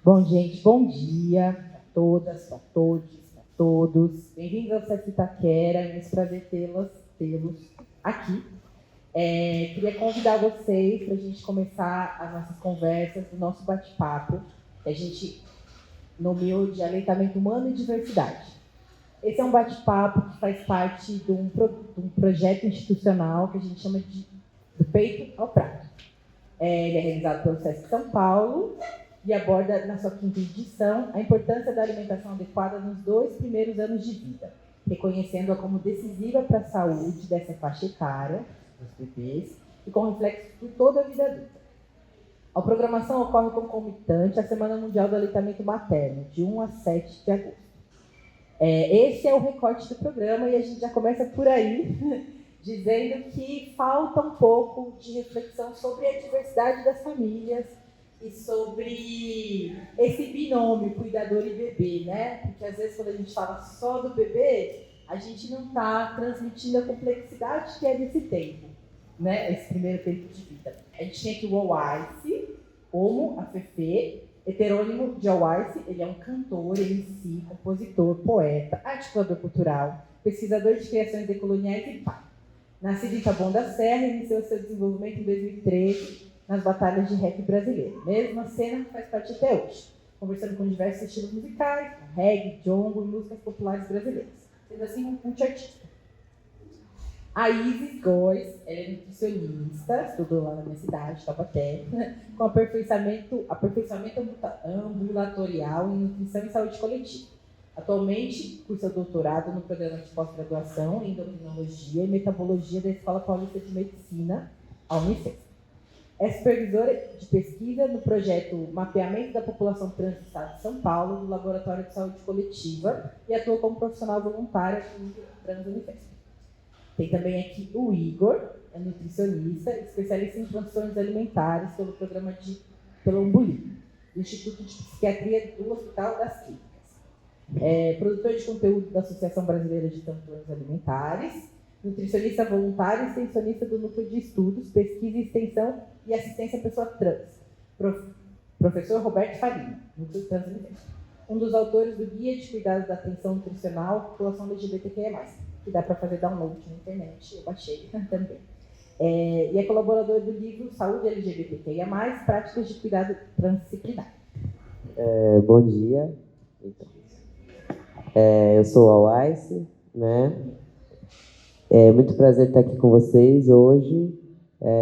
Bom, gente, bom dia a todas, a todos, a todos. Bem-vindos ao CEF Itaquera, é um prazer tê-los aqui. Queria convidar vocês para a gente começar as nossas conversas, o nosso bate-papo, que a gente nomeou de aleitamento humano e diversidade. Esse é um bate-papo que faz parte de um projeto institucional que a gente chama de Do Peito ao Prato. Ele é realizado pelo SESC São Paulo e aborda, na sua 5ª edição, a importância da alimentação adequada nos 2 primeiros anos de vida, reconhecendo-a como decisiva para a saúde dessa faixa etária, dos bebês, e com reflexo por toda a vida adulta. A programação ocorre concomitante à Semana Mundial do Aleitamento Materno, de 1 a 7 de agosto. Esse é o recorte do programa e a gente já começa por aí, dizendo que falta um pouco de reflexão sobre a diversidade das famílias e sobre esse binômio cuidador e bebê, né? Porque às vezes quando a gente fala só do bebê, a gente não está transmitindo a complexidade que é desse tempo, né? Esse primeiro tempo de vida. A gente tem aqui o Owaisi, Homo Afefe, heterônimo de Owaisi. Ele é um cantor, MC, compositor, poeta, articulador cultural, pesquisador de criações decoloniais e pai. Nascido em Taboão da Serra, iniciou seu desenvolvimento em 2013 nas batalhas de rap brasileiro. Mesma cena faz parte até hoje, conversando com diversos estilos musicais, reggae, jongo e músicas populares brasileiras, sendo assim um multiartista. A Isis Góes, ela é nutricionista, estudou lá na minha cidade, Taubaté, com aperfeiçoamento ambulatorial em nutrição e saúde coletiva. Atualmente, cursa doutorado no programa de pós-graduação em endocrinologia e metabologia da Escola Paulista de Medicina, a Unicef. É supervisora de pesquisa no projeto Mapeamento da População Trans do Estado de São Paulo, do Laboratório de Saúde Coletiva, e atua como profissional voluntária do Trans Unifesp. Tem também aqui o Igor, é nutricionista, especialista em transtornos alimentares pelo Umbuli, do Instituto de Psiquiatria do Hospital das Clínicas. Produtor de conteúdo da Associação Brasileira de Transtornos Alimentares, nutricionista voluntário e extensionista do Núcleo de Estudos, Pesquisa e Extensão e Assistência à Pessoa Trans, professor Roberto Farina, Núcleo Trans Unifesp. Um dos autores do Guia de Cuidados da Atenção Nutricional à População LGBTQIA+, que dá para fazer download na internet, eu baixei também. E é colaborador do livro Saúde LGBTQIA+, Práticas de Cuidado Transdisciplinar. Bom dia. Eu sou o Owaisi, né? É muito prazer estar aqui com vocês hoje.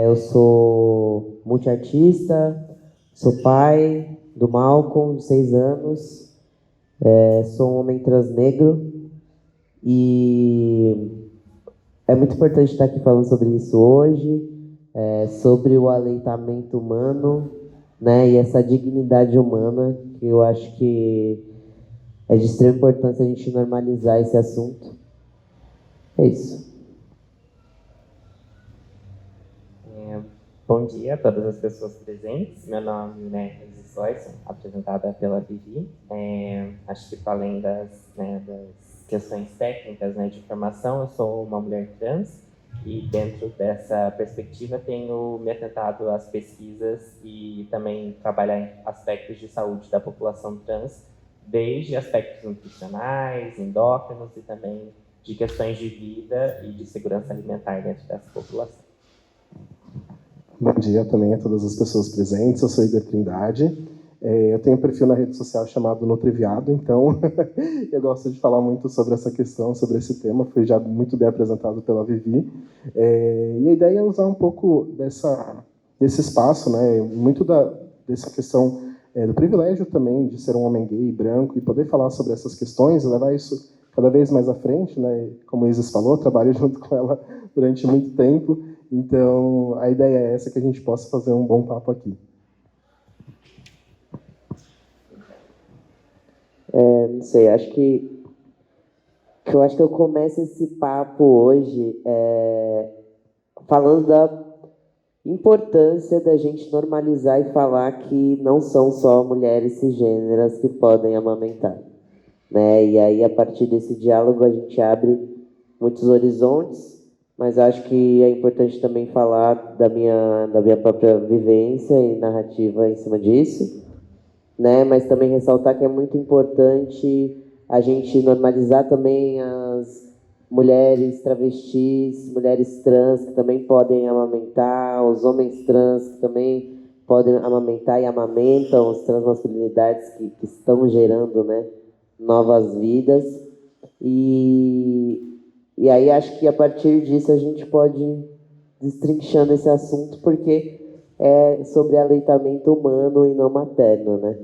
Eu sou multiartista, sou pai do Malcolm, de 6 anos, sou um homem transnegro e é muito importante estar aqui falando sobre isso hoje, sobre o aleitamento humano, né? E essa dignidade humana, que eu acho que é de extrema importância a gente normalizar esse assunto. É isso. Bom dia a todas as pessoas presentes. Meu nome é Isis Góes, apresentada pela Vivi. Acho que além das questões técnicas, de formação, eu sou uma mulher trans e dentro dessa perspectiva tenho me atentado às pesquisas e também trabalhar em aspectos de saúde da população trans, desde aspectos nutricionais, endócrinos e também de questões de vida e de segurança alimentar dentro dessa população. Bom dia também a todas as pessoas presentes, eu sou Igor Trindade. Eu tenho um perfil na rede social chamado Nutriviado, então eu gosto de falar muito sobre essa questão, sobre esse tema, foi já muito bem apresentado pela Vivi. E a ideia é usar um pouco desse espaço, né, muito dessa questão do privilégio também de ser um homem gay, branco, e poder falar sobre essas questões e levar isso cada vez mais à frente, né? Como a Isis falou, trabalho junto com ela durante muito tempo, então a ideia é essa, que a gente possa fazer um bom papo aqui. Não sei, acho que eu começo esse papo hoje falando da importância da gente normalizar e falar que não são só mulheres cisgêneras que podem amamentar, né? E aí, a partir desse diálogo, a gente abre muitos horizontes, mas acho que é importante também falar da minha própria vivência e narrativa em cima disso, né? Mas também ressaltar que é muito importante a gente normalizar também as mulheres travestis, mulheres trans que também podem amamentar, os homens trans que também podem amamentar e amamentam, as transmasculinidades que estão gerando, né, novas vidas. E aí acho que a partir disso a gente pode ir destrinchando esse assunto, porque é sobre aleitamento humano e não materno, né?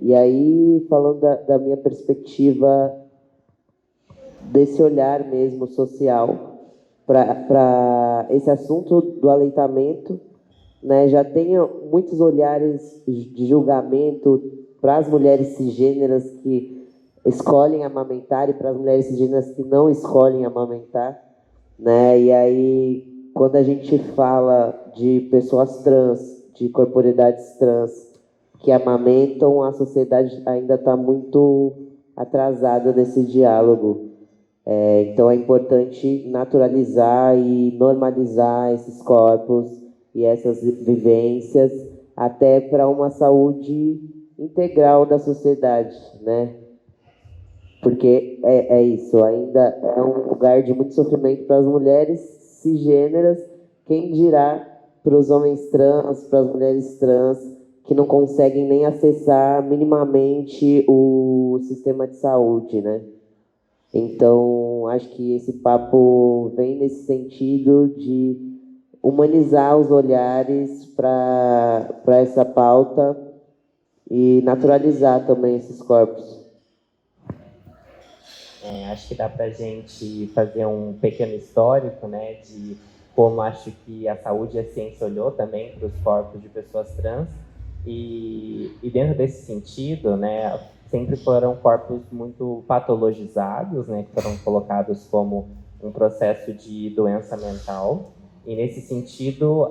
E aí, falando da minha perspectiva, desse olhar mesmo social para esse assunto do aleitamento, né, já tem muitos olhares de julgamento para as mulheres cisgêneras que escolhem amamentar e para as mulheres cisgêneras que não escolhem amamentar, né? E aí, quando a gente fala de pessoas trans, de corporeidades trans que amamentam, a sociedade ainda está muito atrasada nesse diálogo. Então é importante naturalizar e normalizar esses corpos e essas vivências até para uma saúde integral da sociedade, né? Porque é isso, ainda é um lugar de muito sofrimento para as mulheres cisgêneras, quem dirá para os homens trans, para as mulheres trans, que não conseguem nem acessar minimamente o sistema de saúde, né? Então, acho que esse papo vem nesse sentido de humanizar os olhares para essa pauta e naturalizar também esses corpos. Acho que dá para a gente fazer um pequeno histórico, né, de como acho que a saúde e a ciência olhou também para os corpos de pessoas trans. E dentro desse sentido, né, sempre foram corpos muito patologizados, né, que foram colocados como um processo de doença mental. E nesse sentido,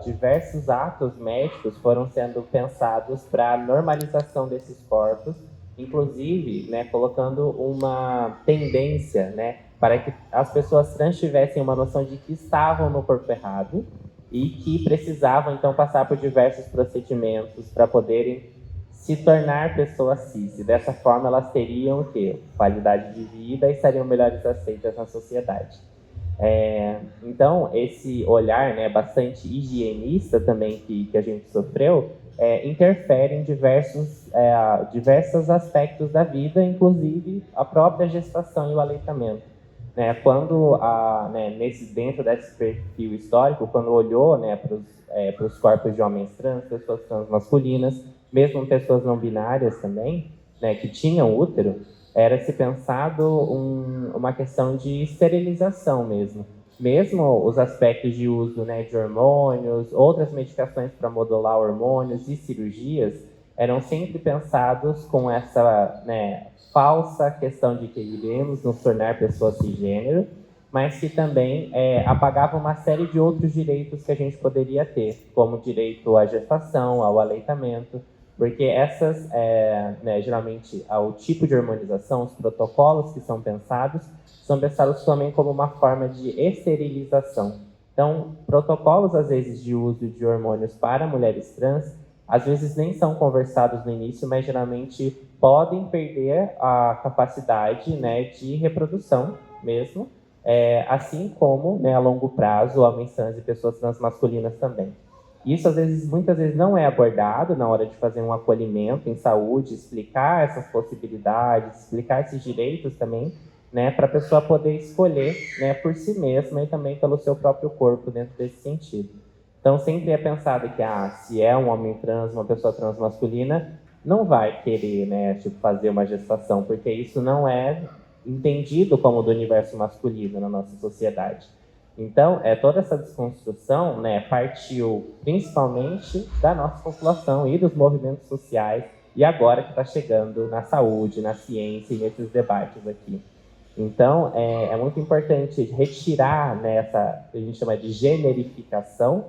diversos atos médicos foram sendo pensados para a normalização desses corpos, inclusive, né, colocando uma tendência, né, para que as pessoas trans tivessem uma noção de que estavam no corpo errado e que precisavam, então, passar por diversos procedimentos para poderem se tornar pessoas cis. E dessa forma, elas teriam qualidade de vida e estariam melhores aceitas na sociedade. Então, esse olhar, né, bastante higienista também que a gente sofreu, interfere em diversos aspectos da vida, inclusive a própria gestação e o aleitamento. Né, quando, dentro desse perfil histórico, quando olhou, né, para os corpos de homens trans, pessoas trans masculinas, mesmo pessoas não binárias também, né, que tinham útero, era se pensado uma questão de esterilização mesmo. Mesmo os aspectos de uso, né, de hormônios, outras medicações para modular hormônios e cirurgias, eram sempre pensados com essa, né, falsa questão de que iremos nos tornar pessoas cisgênero, mas que também apagava uma série de outros direitos que a gente poderia ter, como direito à gestação, ao aleitamento, porque essas, geralmente, o tipo de hormonização, os protocolos que são pensados também como uma forma de esterilização. Então, protocolos, às vezes, de uso de hormônios para mulheres trans, às vezes nem são conversados no início, mas geralmente podem perder a capacidade, né, de reprodução mesmo, assim como, né, a longo prazo, homens trans e pessoas transmasculinas também. Isso, muitas vezes, não é abordado na hora de fazer um acolhimento em saúde, explicar essas possibilidades, explicar esses direitos também, né, para a pessoa poder escolher, né, por si mesma e também pelo seu próprio corpo dentro desse sentido. Então, sempre é pensado que, se é um homem trans, uma pessoa transmasculina, não vai querer, né, fazer uma gestação, porque isso não é entendido como do universo masculino na nossa sociedade. Então, toda essa desconstrução, né, partiu principalmente da nossa população e dos movimentos sociais, e agora que está chegando na saúde, na ciência e nesses debates aqui. Então, é muito importante retirar, né, essa que a gente chama de generificação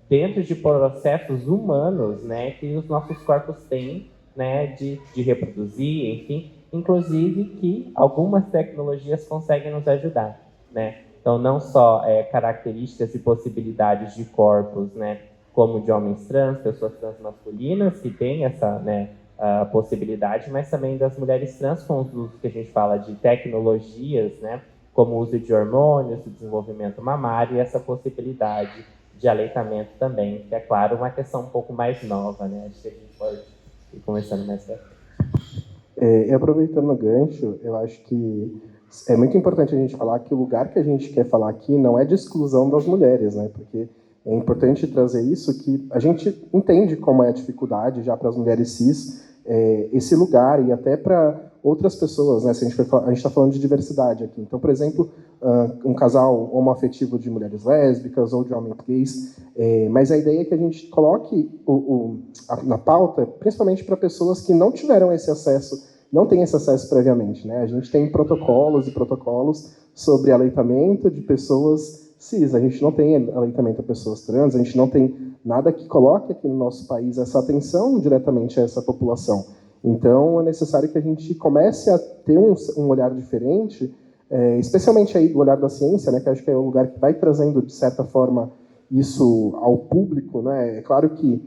dentro de processos humanos, né, que os nossos corpos têm, né, de reproduzir, enfim, inclusive que algumas tecnologias conseguem nos ajudar, né? Então, não só características e possibilidades de corpos, né, como de homens trans, pessoas transmasculinas, que têm essa, né, a possibilidade, mas também das mulheres trans com os usos que a gente fala de tecnologias, né, como o uso de hormônios, o desenvolvimento mamário e essa possibilidade de aleitamento também, que é, claro, uma questão um pouco mais nova, né? Acho que a gente pode ir conversando mais pra frente. E aproveitando o gancho, eu acho que é muito importante a gente falar que o lugar que a gente quer falar aqui não é de exclusão das mulheres, né? Porque é importante trazer isso, que a gente entende como é a dificuldade já para as mulheres cis, esse lugar, e até para outras pessoas, né? Se a gente está falando de diversidade aqui. Então, por exemplo, um casal homoafetivo de mulheres lésbicas ou de homens gays, mas a ideia é que a gente coloque na pauta, principalmente para pessoas que não tiveram esse acesso, não têm esse acesso previamente, né? A gente tem protocolos e protocolos sobre aleitamento de pessoas cis, a gente não tem aleitamento a pessoas trans, a gente não tem nada que coloque aqui no nosso país essa atenção diretamente a essa população. Então, é necessário que a gente comece a ter um olhar diferente, especialmente aí do olhar da ciência, né, que acho que é o lugar que vai trazendo, de certa forma, isso ao público, né? É claro que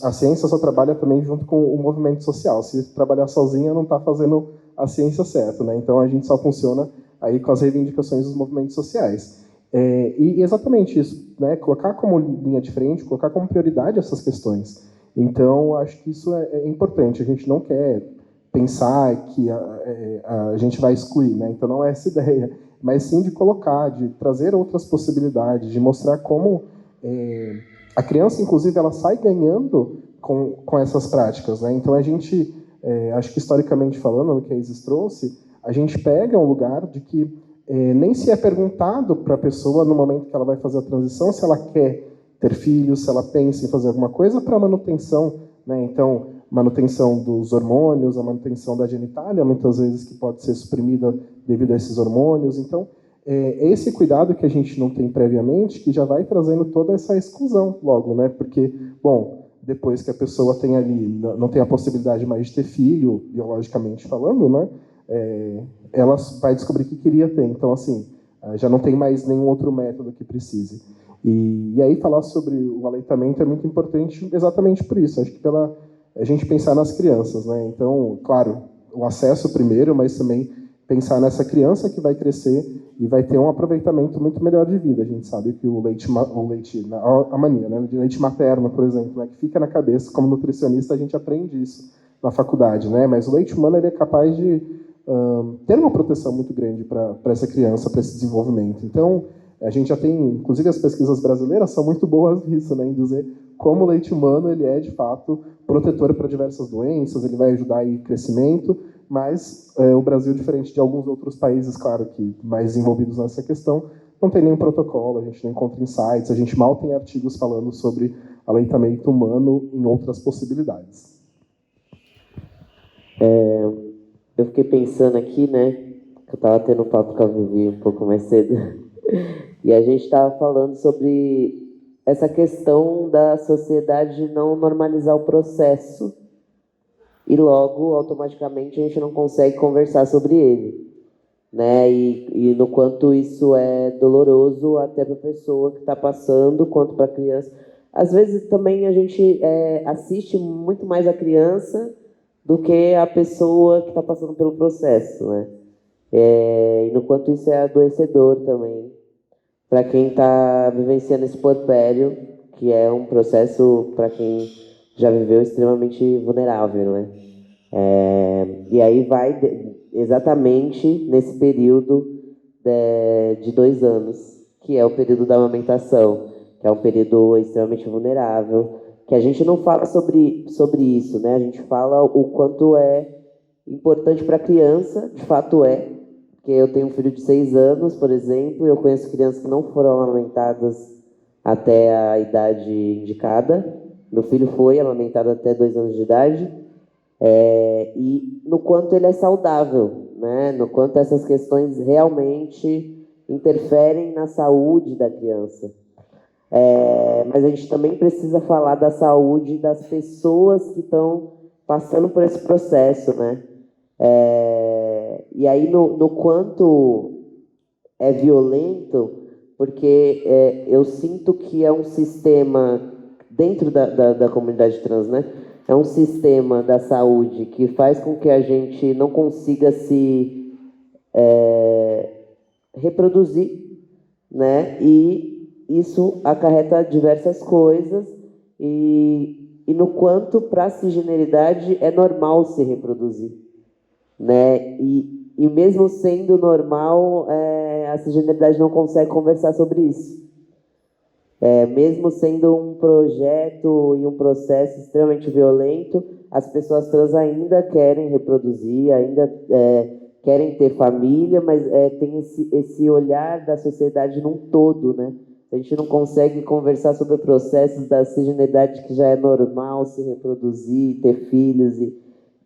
a ciência só trabalha também junto com o movimento social. Se trabalhar sozinha, não está fazendo a ciência certa, né? Então, a gente só funciona aí com as reivindicações dos movimentos sociais. E exatamente isso, né? Colocar como linha de frente, colocar como prioridade essas questões. Então, acho que isso é importante. A gente não quer pensar que a gente vai excluir, né? Então, não é essa ideia, mas sim de colocar, de trazer outras possibilidades, de mostrar como a criança, inclusive, ela sai ganhando com essas práticas, né? Então, a gente, acho que historicamente falando, no que a Isis trouxe, a gente pega um lugar de que nem se é perguntado para a pessoa, no momento que ela vai fazer a transição, se ela quer ter filhos, se ela pensa em fazer alguma coisa para manutenção, né? Então, manutenção dos hormônios, a manutenção da genitália, muitas vezes que pode ser suprimida devido a esses hormônios. Então, é esse cuidado que a gente não tem previamente que já vai trazendo toda essa exclusão logo, né? Porque, bom, depois que a pessoa tem ali, não tem a possibilidade mais de ter filho, biologicamente falando, né? Ela vai descobrir que queria ter. Então, assim, já não tem mais nenhum outro método que precise. E aí falar sobre o aleitamento é muito importante exatamente por isso. Acho que pela a gente pensar nas crianças, né? Então, claro, o acesso primeiro, mas também pensar nessa criança que vai crescer e vai ter um aproveitamento muito melhor de vida. A gente sabe que o leite a mania, né, de leite materno, por exemplo, né, que fica na cabeça, como nutricionista a gente aprende isso na faculdade, né? Mas o leite humano ele é capaz de ter uma proteção muito grande para essa criança, para esse desenvolvimento. Então, a gente já tem, inclusive as pesquisas brasileiras são muito boas nisso, né, em dizer como o leite humano ele é, de fato, protetor para diversas doenças, ele vai ajudar aí o crescimento, mas o Brasil, diferente de alguns outros países, claro, que mais envolvidos nessa questão, não tem nenhum protocolo, a gente não encontra insights, a gente mal tem artigos falando sobre aleitamento humano em outras possibilidades. Eu fiquei pensando aqui, né, que eu estava tendo um papo com a Vivi um pouco mais cedo, e a gente estava falando sobre essa questão da sociedade não normalizar o processo e logo, automaticamente, a gente não consegue conversar sobre ele, né, e no quanto isso é doloroso até para a pessoa que está passando, quanto para a criança. Às vezes também a gente assiste muito mais a criança do que a pessoa que está passando pelo processo, né? E no quanto isso é adoecedor também para quem está vivenciando esse puerpério, que é um processo, para quem já viveu, extremamente vulnerável, né? E aí vai exatamente nesse período de 2 anos, que é o período da amamentação, que é um período extremamente vulnerável, que a gente não fala sobre isso, né? A gente fala o quanto é importante para a criança, de fato é, porque eu tenho um filho de 6 anos, por exemplo, e eu conheço crianças que não foram amamentadas até a idade indicada. Meu filho foi amamentado até 2 anos de idade, e no quanto ele é saudável, né? No quanto essas questões realmente interferem na saúde da criança. Mas a gente também precisa falar da saúde das pessoas que estão passando por esse processo, né? E aí no quanto é violento, porque eu sinto que é um sistema dentro da comunidade trans, né? É um sistema da saúde que faz com que a gente não consiga se reproduzir, né? E isso acarreta diversas coisas e no quanto para a cisgeneridade é normal se reproduzir, né? E mesmo sendo normal, a cisgeneridade não consegue conversar sobre isso. Mesmo sendo um projeto e um processo extremamente violento, as pessoas trans ainda querem reproduzir, ainda querem ter família, mas tem esse olhar da sociedade num todo, né? A gente não consegue conversar sobre processos da cisgeneridade que já é normal se reproduzir, ter filhos, e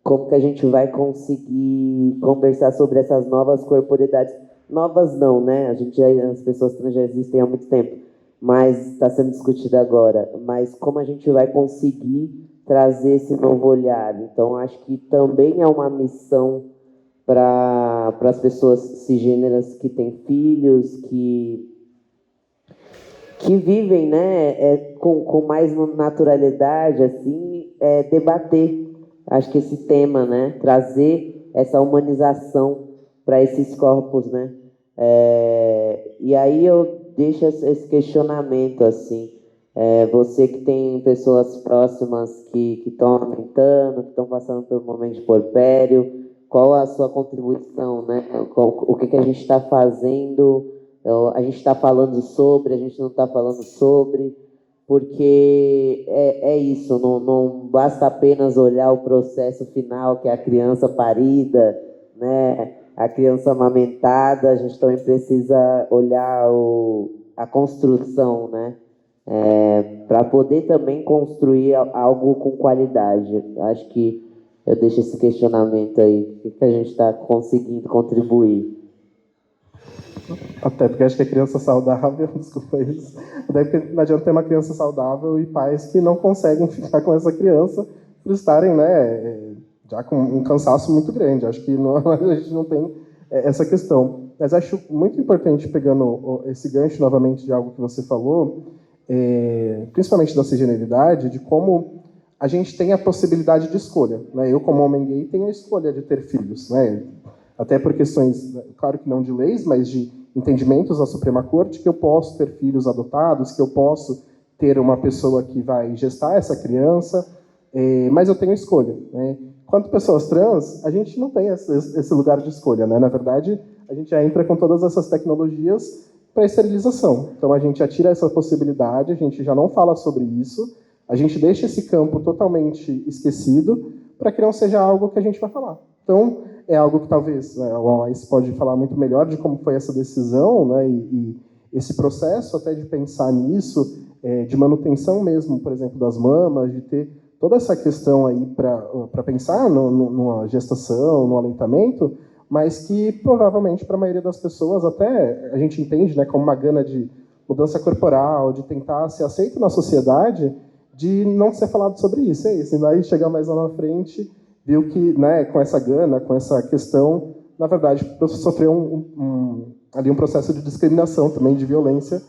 como que a gente vai conseguir conversar sobre essas novas corporeidades. Novas não, né? As pessoas trans já existem há muito tempo, mas está sendo discutido agora. Mas como a gente vai conseguir trazer esse novo olhar? Então, acho que também é uma missão para as pessoas cisgêneras que têm filhos, que vivem, né, com mais naturalidade, assim, debater, acho que esse tema, né, trazer essa humanização para esses corpos, né. E aí eu deixo esse questionamento, assim, você que tem pessoas próximas que estão amamentando, que estão passando pelo momento de puerpério, qual a sua contribuição, né? O que a gente está fazendo? A gente está falando sobre, a gente não está falando sobre, porque é isso, não basta apenas olhar o processo final, que é a criança parida, né? A criança amamentada, a gente também precisa olhar a construção, né? Para poder também construir algo com qualidade. Acho que eu deixo esse questionamento aí. O que a gente está conseguindo contribuir? Até porque acho que a criança saudável, desculpa isso, até porque não adianta ter uma criança saudável e pais que não conseguem ficar com essa criança por estarem, né, já com um cansaço muito grande. Acho que a gente não tem essa questão. Mas acho muito importante, pegando esse gancho novamente de algo que você falou, principalmente da cisgeneridade, de como a gente tem a possibilidade de escolha, né? Eu, como homem gay, tenho a escolha de ter filhos, né? Até por questões, claro que não de leis, mas de entendimentos da Suprema Corte, que eu posso ter filhos adotados, que eu posso ter uma pessoa que vai gestar essa criança, mas eu tenho escolha, né? Quanto pessoas trans, a gente não tem esse lugar de escolha, né? Na verdade, a gente já entra com todas essas tecnologias para esterilização. Então, a gente já tira essa possibilidade, a gente já não fala sobre isso, a gente deixa esse campo totalmente esquecido para que não seja algo que a gente vai falar. Então, é algo que talvez o OAS pode falar muito melhor de como foi essa decisão, né, e esse processo até de pensar nisso, de manutenção mesmo, por exemplo, das mamas, de ter toda essa questão aí para pensar numa gestação, no aleitamento, mas que provavelmente para a maioria das pessoas até a gente entende, né, como uma gana de mudança corporal, de tentar ser aceito na sociedade, de não ser falado sobre isso. É isso. E daí chegar mais lá na frente, viu que, né, com essa gana, com essa questão, na verdade, sofreu ali um processo de discriminação também, de violência,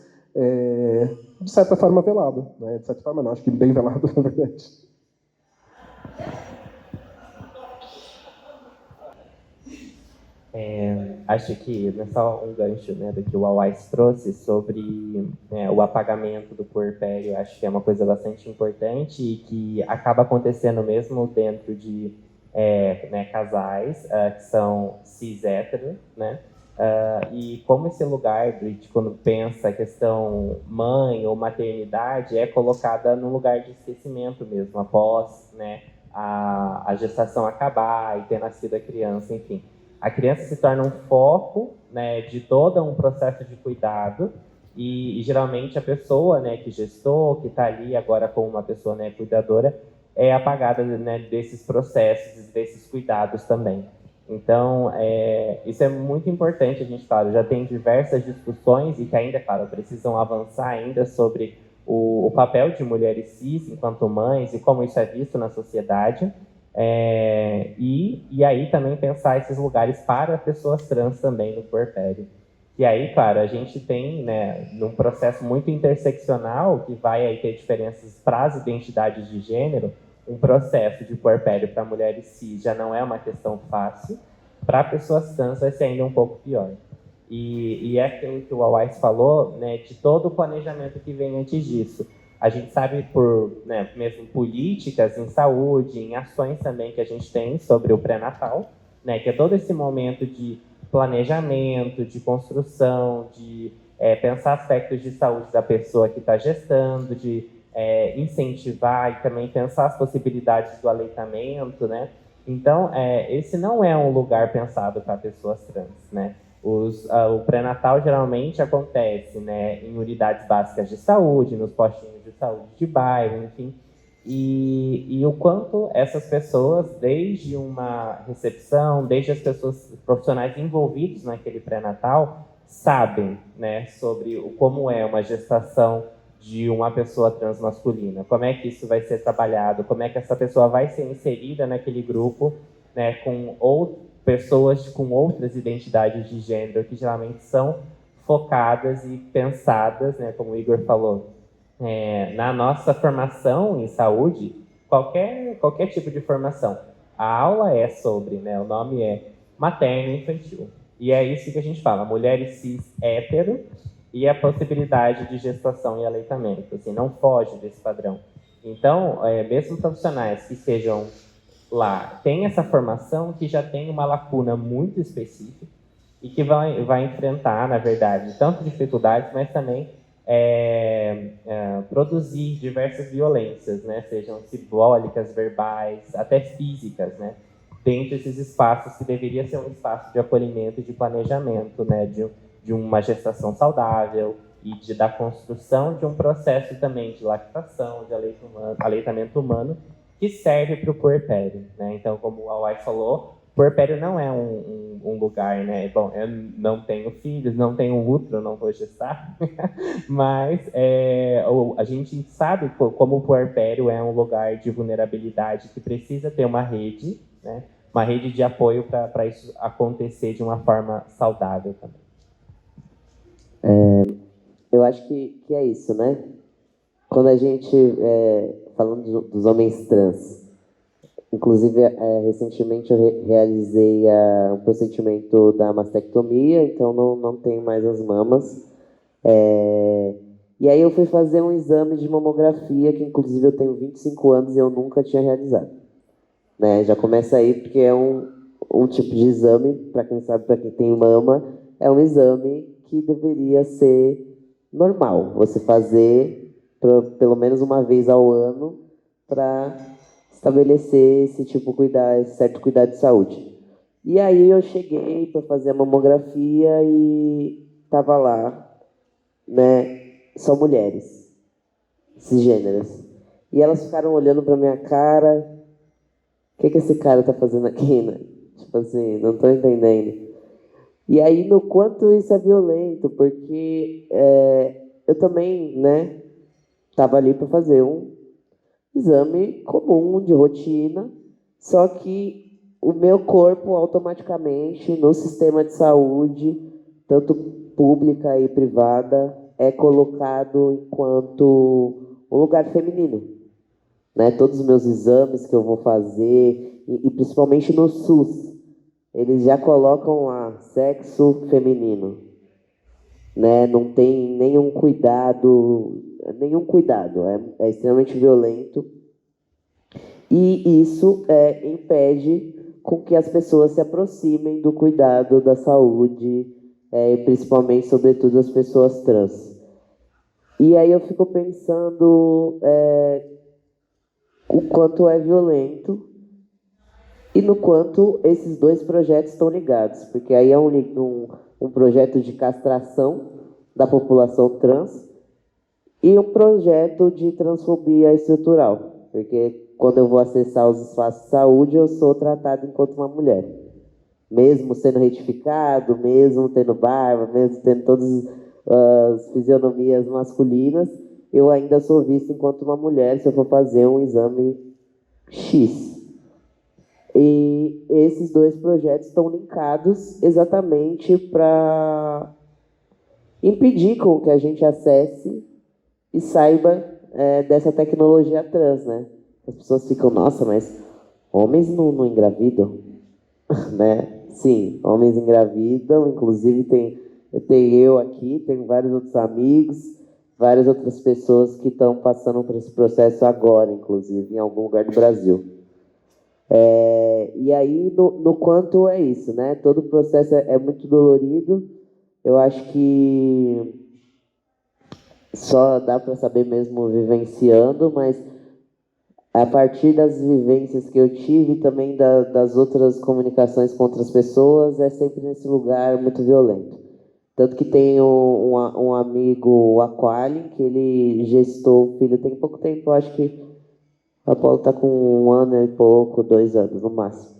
de certa forma velado, né? De certa forma não, acho que bem velado, na verdade. Acho que não é só um gancho, né, do que o Awais trouxe sobre o apagamento do puerpério. Acho que é uma coisa bastante importante e que acaba acontecendo mesmo dentro de casais que são cis-hétero, né? E como esse lugar de quando pensa a questão mãe ou maternidade é colocada num lugar de esquecimento mesmo, após, né, a gestação acabar e ter nascido a criança, enfim. A criança se torna um foco, né, de todo um processo de cuidado e geralmente a pessoa, né, que gestou, que está ali agora como uma pessoa, né, cuidadora, é apagada, né, desses processos, desses cuidados também. Então, isso é muito importante a gente falar. Já tem diversas discussões e que ainda, claro, precisam avançar ainda sobre o papel de mulheres cis enquanto mães e como isso é visto na sociedade. E aí também pensar esses lugares para pessoas trans também no puerpério. E aí, claro, a gente tem, né, num processo muito interseccional, que vai aí ter diferenças para as identidades de gênero, um processo de puerpério para mulheres cis já não é uma questão fácil, para pessoas trans vai ser ainda um pouco pior. E é aquilo que o Awais falou, né, de todo o planejamento que vem antes disso. A gente sabe por, né, mesmo políticas em saúde, em ações também que a gente tem sobre o pré-natal, né, que é todo esse momento de planejamento, de construção, de pensar aspectos de saúde da pessoa que está gestando, de incentivar e também pensar as possibilidades do aleitamento, né? Então, esse não é um lugar pensado para pessoas trans, né? O pré-natal geralmente acontece, né, em unidades básicas de saúde, nos postinhos de saúde de bairro, enfim. E o quanto essas pessoas, desde uma recepção, desde as pessoas profissionais envolvidos naquele pré-natal, sabem, né, sobre como é uma gestação de uma pessoa transmasculina, como é que isso vai ser trabalhado, como é que essa pessoa vai ser inserida naquele grupo, né, com pessoas com outras identidades de gênero que geralmente são focadas e pensadas, né, como o Igor falou, na nossa formação em saúde, qualquer tipo de formação. A aula é sobre, né, o nome é materno e infantil. E é isso que a gente fala, mulheres cis hétero e a possibilidade de gestação e aleitamento. Assim, não foge desse padrão. Então, mesmo profissionais que estejam lá, tem essa formação que já tem uma lacuna muito específica e que vai enfrentar, na verdade, tanto dificuldades, mas também produzir diversas violências, né? Sejam simbólicas, verbais, até físicas, né? Dentro desses espaços que deveria ser um espaço de acolhimento e de planejamento, né? De uma gestação saudável e da construção de um processo também de lactação, de aleitamento humano, que serve para o puerpério, né? Então, como a Uai falou, puerpério não é um lugar, né? Bom, eu não tenho filhos, não tenho útero, não vou gestar, mas a gente sabe como o puerpério é um lugar de vulnerabilidade que precisa ter uma rede, né? Uma rede de apoio para isso acontecer de uma forma saudável também. Eu acho que é isso, né? Quando a gente, falando dos homens trans, inclusive, recentemente eu realizei um procedimento da mastectomia, então não tenho mais as mamas. E aí eu fui fazer um exame de mamografia, que inclusive eu tenho 25 anos e eu nunca tinha realizado. Né? Já começa aí, porque é um tipo de exame, para quem sabe, para quem tem mama, é um exame que deveria ser normal, você fazer pelo menos uma vez ao ano para estabelecer esse certo cuidado de saúde. E aí eu cheguei para fazer a mamografia e tava lá, né, só mulheres cisgêneras. E elas ficaram olhando para minha cara, o que esse cara tá fazendo aqui, né? Tipo assim, não tô entendendo. E aí, no quanto isso é violento, porque eu também, né, tava ali para fazer um exame comum, de rotina, só que o meu corpo, automaticamente, no sistema de saúde, tanto pública e privada, é colocado enquanto um lugar feminino. Né? Todos os meus exames que eu vou fazer, e principalmente no SUS, eles já colocam lá, sexo feminino. Né? Não tem nenhum cuidado, é extremamente violento. E isso impede com que as pessoas se aproximem do cuidado da saúde, principalmente, sobretudo, as pessoas trans. E aí eu fico pensando o quanto é violento e no quanto esses dois projetos estão ligados, porque aí é um projeto de castração da população trans e um projeto de transfobia estrutural, porque quando eu vou acessar os espaços de saúde, eu sou tratado enquanto uma mulher. Mesmo sendo retificado, mesmo tendo barba, mesmo tendo todas as fisionomias masculinas, eu ainda sou vista enquanto uma mulher se eu for fazer um exame X. E esses dois projetos estão linkados exatamente para impedir com que a gente acesse e saiba dessa tecnologia trans, né? As pessoas ficam, nossa, mas homens não engravidam, né? Sim, homens engravidam, inclusive tem eu aqui, tem vários outros amigos, várias outras pessoas que estão passando por esse processo agora, inclusive, em algum lugar do Brasil. E aí, no quanto é isso, né? Todo o processo é muito dolorido. Eu acho que só dá para saber mesmo vivenciando, mas a partir das vivências que eu tive, também das outras comunicações com outras pessoas, é sempre nesse lugar muito violento. Tanto que tem um amigo, o Aqualin, que ele gestou o filho tem pouco tempo, eu acho que o Apolo está com 1 ano e pouco, 2 anos no máximo.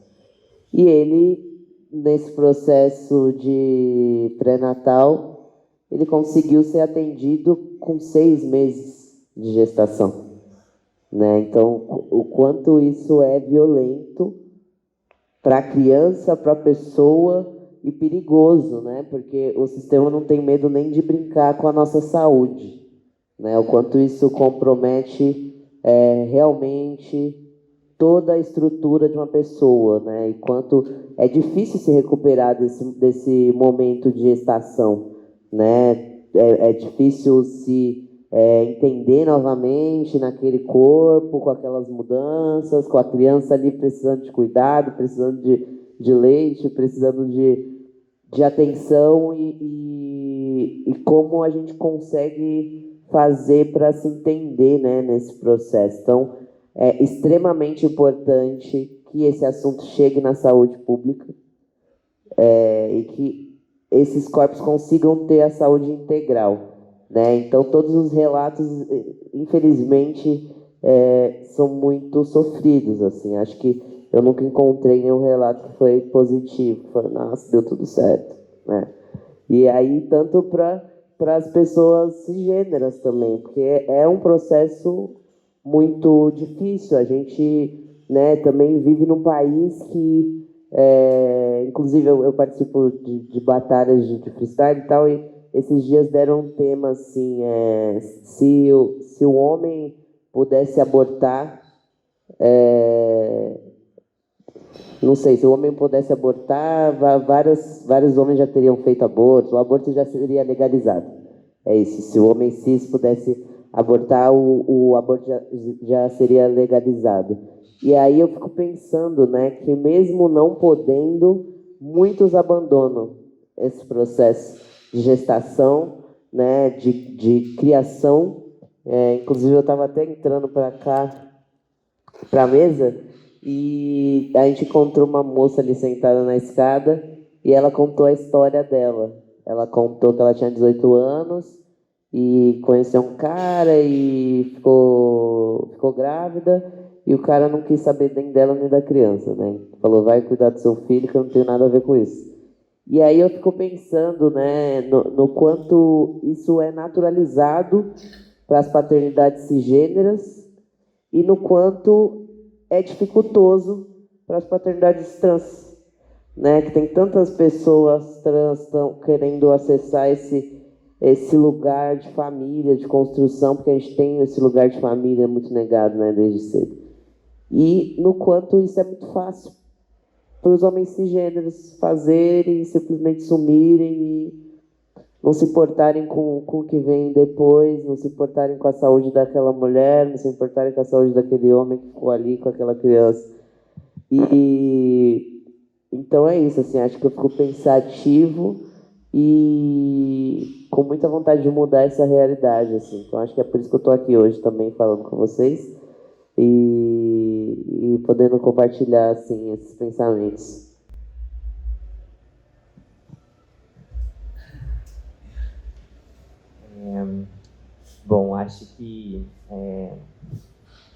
E ele, nesse processo de pré-natal, ele conseguiu ser atendido com 6 meses de gestação, né? Então, o quanto isso é violento para a criança, para a pessoa e perigoso, né? Porque o sistema não tem medo nem de brincar com a nossa saúde, né? O quanto isso compromete realmente toda a estrutura de uma pessoa, né? E quanto é difícil se recuperar desse momento de gestação, né? É difícil se entender novamente naquele corpo, com aquelas mudanças, com a criança ali precisando de cuidado, precisando de leite, precisando de atenção e como a gente consegue fazer para se entender, né, nesse processo. Então, é extremamente importante que esse assunto chegue na saúde pública e que esses corpos consigam ter a saúde integral, né? Então, todos os relatos, infelizmente, são muito sofridos, assim. Acho que eu nunca encontrei nenhum relato que foi positivo. Foi, nossa, deu tudo certo, né? E aí, tanto para as pessoas cisgêneras também, porque é um processo muito difícil. A gente, né, também vive num país que, inclusive, eu participo de batalhas de freestyle e tal, e esses dias deram um tema assim, se o homem pudesse abortar, não sei, se o homem pudesse abortar, vários homens já teriam feito aborto, o aborto já seria legalizado. É isso, se o homem cis pudesse abortar, o aborto já seria legalizado. E aí eu fico pensando, né, que mesmo não podendo, muitos abandonam esse processo de gestação, né, de criação. Inclusive eu estava até entrando para cá, para a mesa, e a gente encontrou uma moça ali sentada na escada e ela contou a história dela. Ela contou que ela tinha 18 anos e conheceu um cara e ficou grávida, e o cara não quis saber nem dela nem da criança, né? Falou, vai cuidar do seu filho que eu não tenho nada a ver com isso. E aí eu fico pensando, né, no quanto isso é naturalizado para as paternidades cisgêneras e no quanto é dificultoso para as paternidades trans, né? Que tem tantas pessoas trans estão querendo acessar esse lugar de família, de construção, porque a gente tem esse lugar de família muito negado, né, desde cedo. E no quanto isso é muito fácil para os homens cisgêneros fazerem, simplesmente sumirem e não se importarem com o que vem depois, não se importarem com a saúde daquela mulher, não se importarem com a saúde daquele homem que ficou ali com aquela criança. E então é isso, assim, acho que eu fico pensativo e com muita vontade de mudar essa realidade, assim. Então acho que é por isso que eu estou aqui hoje também falando com vocês e podendo compartilhar, assim, esses pensamentos. Bom, acho que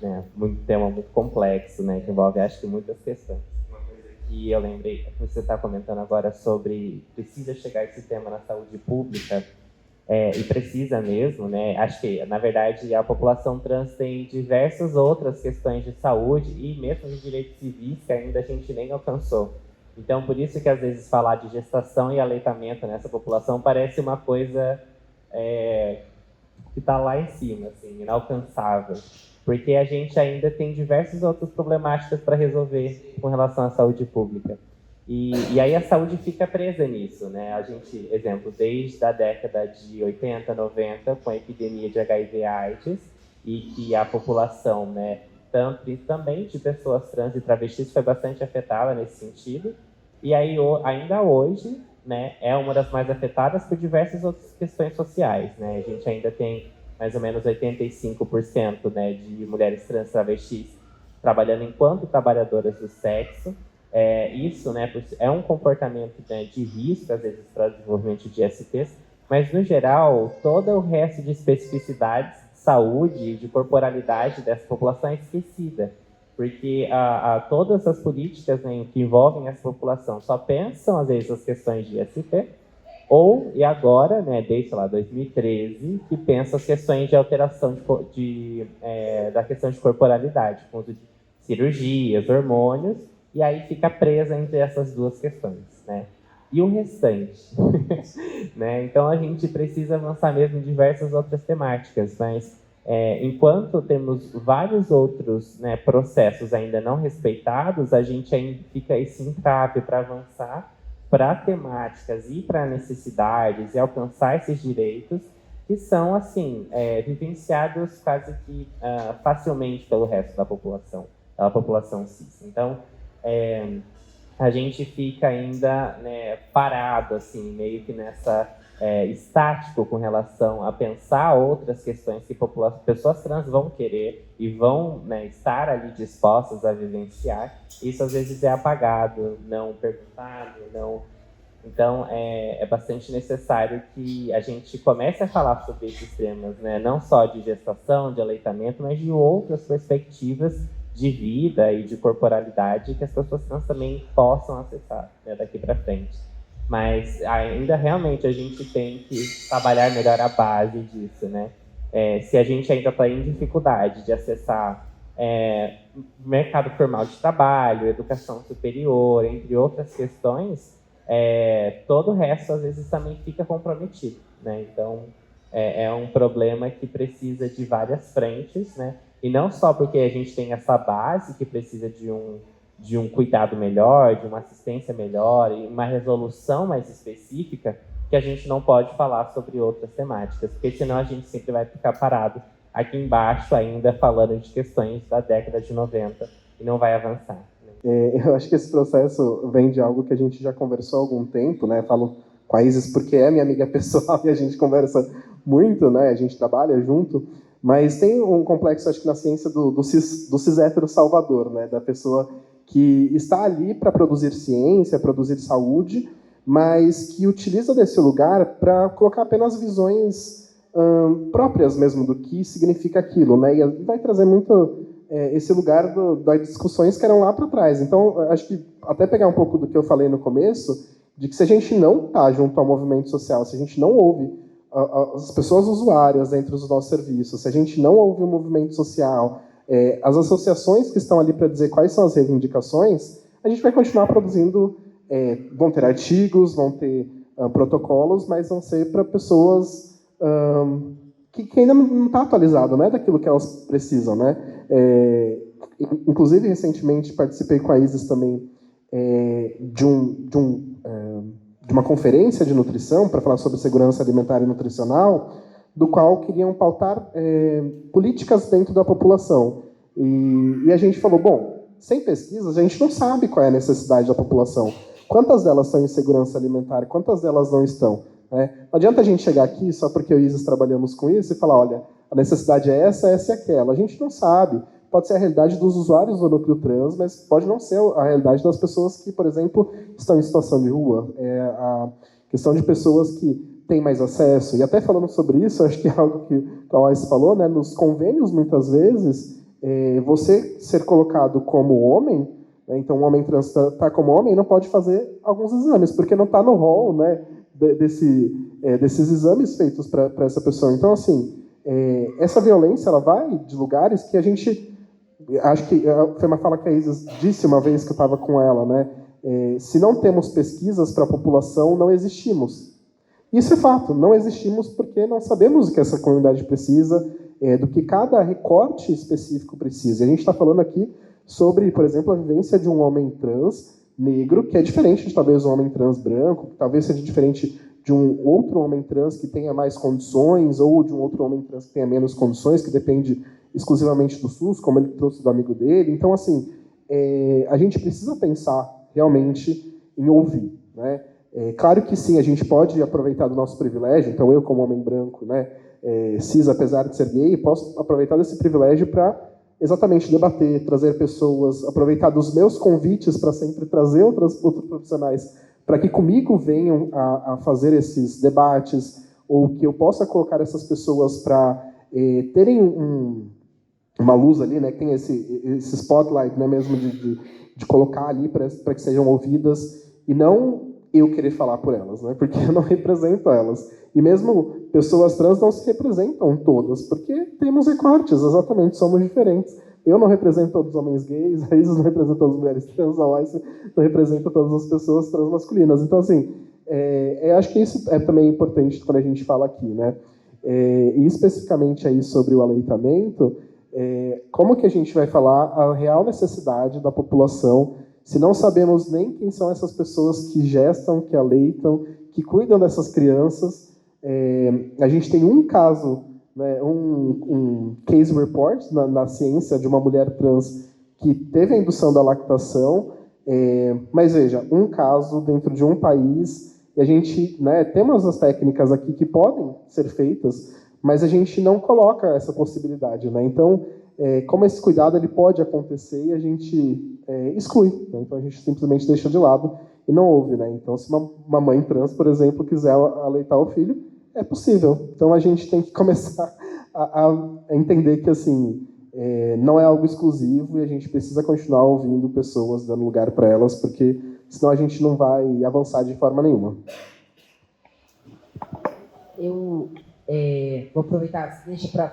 um tema muito complexo, né, que envolve, acho que, muitas questões. Uma coisa que eu lembrei, que você está comentando agora sobre precisa chegar esse tema na saúde pública, e precisa mesmo, né? Acho que, na verdade, a população trans tem diversas outras questões de saúde e mesmo de direitos civis que ainda a gente nem alcançou. Então, por isso que, às vezes, falar de gestação e aleitamento nessa população parece uma coisa que está lá em cima, assim, inalcançável. Porque a gente ainda tem diversas outras problemáticas para resolver com relação à saúde pública. E aí a saúde fica presa nisso, né? A gente, exemplo, desde a década de 80, 90, com a epidemia de HIV/AIDS, e que a população, né, tanto também de pessoas trans e travestis foi bastante afetada nesse sentido. E aí, ainda hoje, né, é uma das mais afetadas por diversas outras questões sociais, né? A gente ainda tem mais ou menos 85%, né, de mulheres trans travestis trabalhando enquanto trabalhadoras do sexo. Isso, né, é um comportamento, né, de risco, às vezes, para o desenvolvimento de ISTs, mas, no geral, todo o resto de especificidades de saúde e de corporalidade dessa população é esquecida, porque todas as políticas, né, que envolvem essa população só pensam, às vezes, as questões de IST, e agora, né, desde, sei lá, 2013, que pensa as questões de alteração da questão de corporalidade, com uso de cirurgias, hormônios, e aí fica presa entre essas duas questões, né? E o restante, né? Então a gente precisa avançar mesmo em diversas outras temáticas, mas enquanto temos vários outros, né, processos ainda não respeitados, a gente ainda fica esse entrave para avançar para temáticas e para necessidades e alcançar esses direitos que são, assim, vivenciados quase que facilmente pelo resto da população, pela população cis. Então, a gente fica ainda, né, parado, assim, meio que nessa estático com relação a pensar outras questões que pessoas trans vão querer e vão, né, estar ali dispostas a vivenciar. Isso às vezes é apagado, não perguntado, não. Então é bastante necessário que a gente comece a falar sobre esses temas, né, não só de gestação, de aleitamento, mas de outras perspectivas de vida e de corporalidade que as pessoas trans também possam acessar, né, daqui para frente. Mas ainda realmente a gente tem que trabalhar melhor a base disso, né? Se a gente ainda está em dificuldade de acessar mercado formal de trabalho, educação superior, entre outras questões, todo o resto às vezes também fica comprometido, né? Então é um problema que precisa de várias frentes, né? E não só porque a gente tem essa base que precisa de um cuidado melhor, de uma assistência melhor e uma resolução mais específica, que a gente não pode falar sobre outras temáticas, porque senão a gente sempre vai ficar parado aqui embaixo ainda falando de questões da década de 90 e não vai avançar. Eu acho que esse processo vem de algo que a gente já conversou há algum tempo, né? Falo com a Isis porque é minha amiga pessoal e a gente conversa muito, né? A gente trabalha junto, mas tem um complexo, acho que na ciência do cis hétero salvador, né? Da pessoa que está ali para produzir ciência, produzir saúde, mas que utiliza desse lugar para colocar apenas visões próprias mesmo do que significa aquilo, né? E vai trazer muito esse lugar das discussões que eram lá para trás. Então, acho que até pegar um pouco do que eu falei no começo, de que se a gente não está junto ao movimento social, se a gente não ouve as pessoas usuárias dentro dos nossos serviços, se a gente não ouve o movimento social, as associações que estão ali para dizer quais são as reivindicações, a gente vai continuar produzindo, vão ter artigos, vão ter protocolos, mas vão ser para pessoas que ainda não está atualizado, né, daquilo que elas precisam, né? Inclusive, recentemente, participei com a Isis também de uma conferência de nutrição para falar sobre segurança alimentar e nutricional, do qual queriam pautar políticas dentro da população. E a gente falou, bom, sem pesquisas, a gente não sabe qual é a necessidade da população. Quantas delas estão em segurança alimentar, quantas delas não estão? Né? Não adianta a gente chegar aqui, só porque eu e Isis trabalhamos com isso, e falar, olha, a necessidade é essa e aquela. A gente não sabe. Pode ser a realidade dos usuários do núcleo trans, mas pode não ser a realidade das pessoas que, por exemplo, estão em situação de rua. A questão de pessoas que têm mais acesso. E até falando sobre isso, acho que é algo que a Alice falou, né? Nos convênios, muitas vezes, você ser colocado como homem, né? Então um homem trans está como homem e não pode fazer alguns exames, porque não está no rol, né, desses exames feitos para essa pessoa. Então, assim, essa violência ela vai de lugares que a gente... Acho que foi uma fala que a Isis disse uma vez que eu estava com ela, né? Se não temos pesquisas para a população, não existimos. Isso é fato, não existimos porque não sabemos o que essa comunidade precisa, do que cada recorte específico precisa. E a gente está falando aqui sobre, por exemplo, a vivência de um homem trans negro, que é diferente de talvez um homem trans branco, que talvez seja diferente de um outro homem trans que tenha mais condições, ou de um outro homem trans que tenha menos condições, que depende exclusivamente do SUS, como ele trouxe do amigo dele. Então, assim, a gente precisa pensar realmente em ouvir, né? Claro que sim, a gente pode aproveitar do nosso privilégio. Então, eu, como homem branco, né, cis, apesar de ser gay, posso aproveitar desse privilégio para exatamente debater, trazer pessoas, aproveitar dos meus convites para sempre trazer outros profissionais para que comigo venham a fazer esses debates, ou que eu possa colocar essas pessoas para terem uma luz ali, né, que tem esse spotlight, né, mesmo de colocar ali para que sejam ouvidas, e não eu querer falar por elas, né, porque eu não represento elas. E mesmo pessoas trans não se representam todas, porque temos recortes, exatamente, somos diferentes. Eu não represento todos os homens gays, a Isis não representa todas as mulheres trans, a Weiss não representa todas as pessoas transmasculinas. Então, assim, acho que isso é também importante quando a gente fala aqui, né? E especificamente aí sobre o aleitamento, como que a gente vai falar a real necessidade da população se não sabemos nem quem são essas pessoas que gestam, que aleitam, que cuidam dessas crianças? A gente tem um caso, né, um case report na ciência de uma mulher trans que teve a indução da lactação, mas veja, um caso dentro de um país, e a gente, né, temos as técnicas aqui que podem ser feitas, mas a gente não coloca essa possibilidade, né? Então, como esse cuidado ele pode acontecer e a gente exclui, né? Então a gente simplesmente deixa de lado e não ouve, né? Então, se uma mãe trans, por exemplo, quiser aleitar o filho, é possível. Então a gente tem que começar a entender que assim não é algo exclusivo e a gente precisa continuar ouvindo pessoas, dando lugar para elas, porque senão a gente não vai avançar de forma nenhuma. Eu vou aproveitar, deixa para